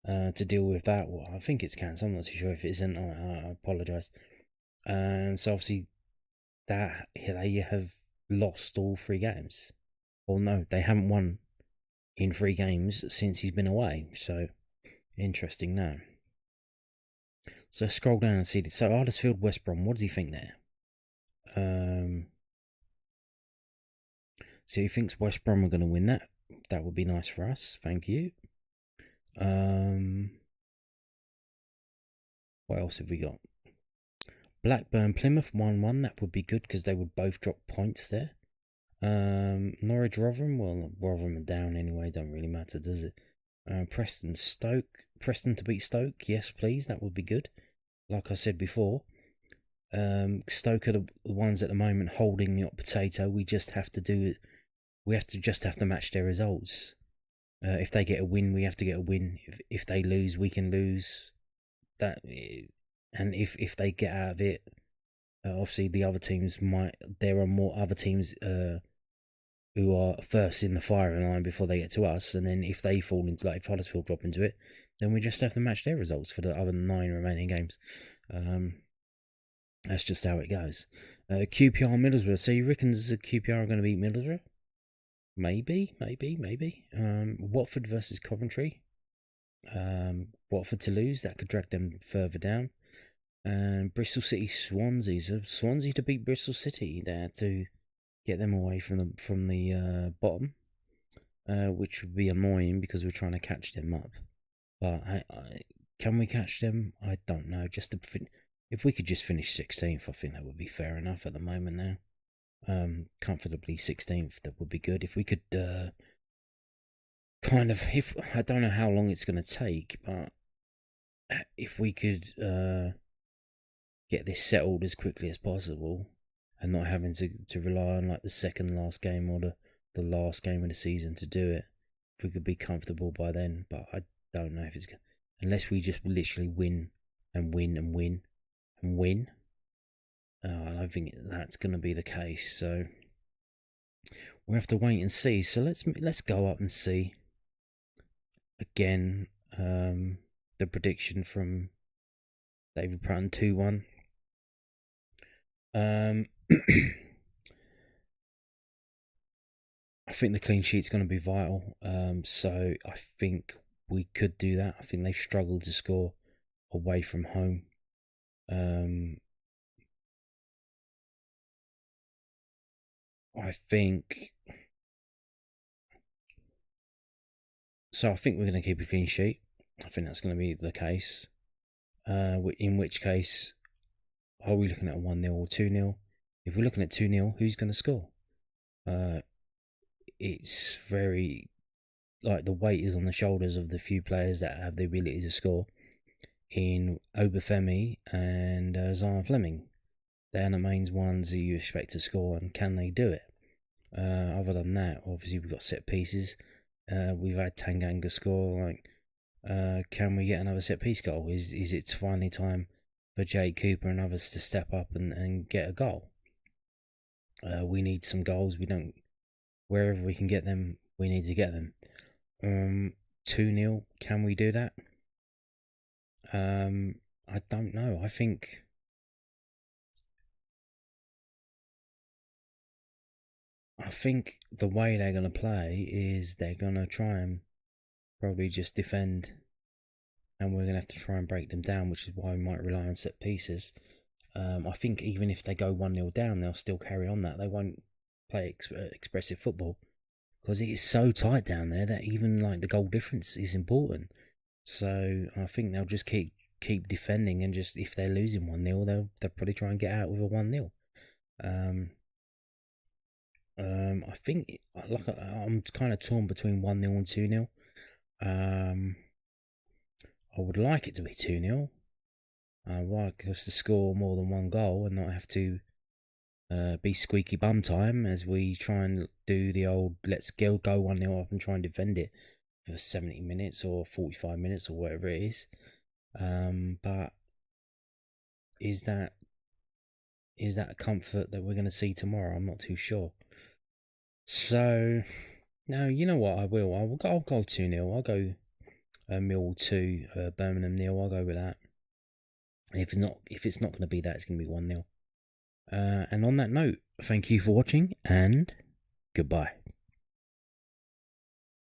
to deal with that. Well, I think it's cancer. I'm not too sure if it isn't. I apologise. So obviously that they have lost all 3 games. Or no, they haven't won in 3 games since he's been away. So interesting now. So scroll down and see this. So Huddersfield, West Brom. What does he think there? So he thinks West Brom are going to win that. That would be nice for us. Thank you. What else have we got? Blackburn, Plymouth 1-1. That would be good because they would both drop points there. Norwich, Rotherham. Well, Rotherham are down anyway. Don't really matter, does it? Preston, Stoke. Preston to beat Stoke. Yes, please. That would be good. Like I said before, Stoke are the ones at the moment holding the hot potato. We just have to do it. We have to match their results. If they get a win, we have to get a win. If they lose, we can lose. That, and if they get out of it, obviously the other teams might. There are more other teams who are first in the firing line before they get to us, and then if they fall into, like if Huddersfield drop into it, then we just have to match their results for the other 9 remaining games. That's just how it goes. QPR Middlesbrough. So you reckon QPR are going to beat Middlesbrough? Maybe. Watford versus Coventry. Watford to lose, that could drag them further down. And Bristol City Swansea. So Swansea to beat Bristol City there to get them away from the bottom, which would be annoying because we're trying to catch them up. But can we catch them? I don't know. If we could just finish 16th, I think that would be fair enough at the moment now. Comfortably 16th, that would be good. If we could if I don't know how long it's going to take, but if we could get this settled as quickly as possible and not having to rely on like the second last game or the last game of the season to do it, if we could be comfortable by then. But I don't know if it's unless we just literally win and win and win and win. I don't think that's going to be the case. So we'll have to wait and see. So let's go up and see again. The prediction from David Pratton 2-1. I think the clean sheet's going to be vital. So I think we could do that. I think they've struggled to score away from home. I think we're going to keep a clean sheet. I think that's going to be the case. In which case, are we looking at a 1-0 or 2-0? If we're looking at 2-0, who's going to score? It's very like the weight is on the shoulders of the few players that have the ability to score in Obafemi and Zion Fleming. They're the main ones that you expect to score, and can they do it? Other than that, obviously we've got set pieces. We've had Tanganga score. Can we get another set piece goal? Is it finally time for Jake Cooper and others to step up and get a goal? We need some goals. We don't. Wherever we can get them, we need to get them. 2-0. Can we do that? I don't know. I think the way they're going to play is they're going to try and probably just defend, and we're going to have to try and break them down, which is why we might rely on set pieces. I think even if they go 1-0 down, they'll still carry on that. They won't play expressive football because it is so tight down there that even like the goal difference is important. So I think they'll just keep defending, and just if they're losing 1-0, they'll probably try and get out with a 1-0. I think I'm kind of torn between 1-0 and 2-0. I would like it to be 2-0. I like us to score more than one goal and not have to be squeaky bum time as we try and do the old let's go 1-0 up and try and defend it for 70 minutes or 45 minutes or whatever it is. But is that a comfort that we're going to see tomorrow? I'm not too sure. So, no, you know what? I'll go 2-0. I'll go Millwall 2, Birmingham 0. I'll go with that. And if it's not going to be that, it's going to be 1-0. And on that note, thank you for watching and goodbye.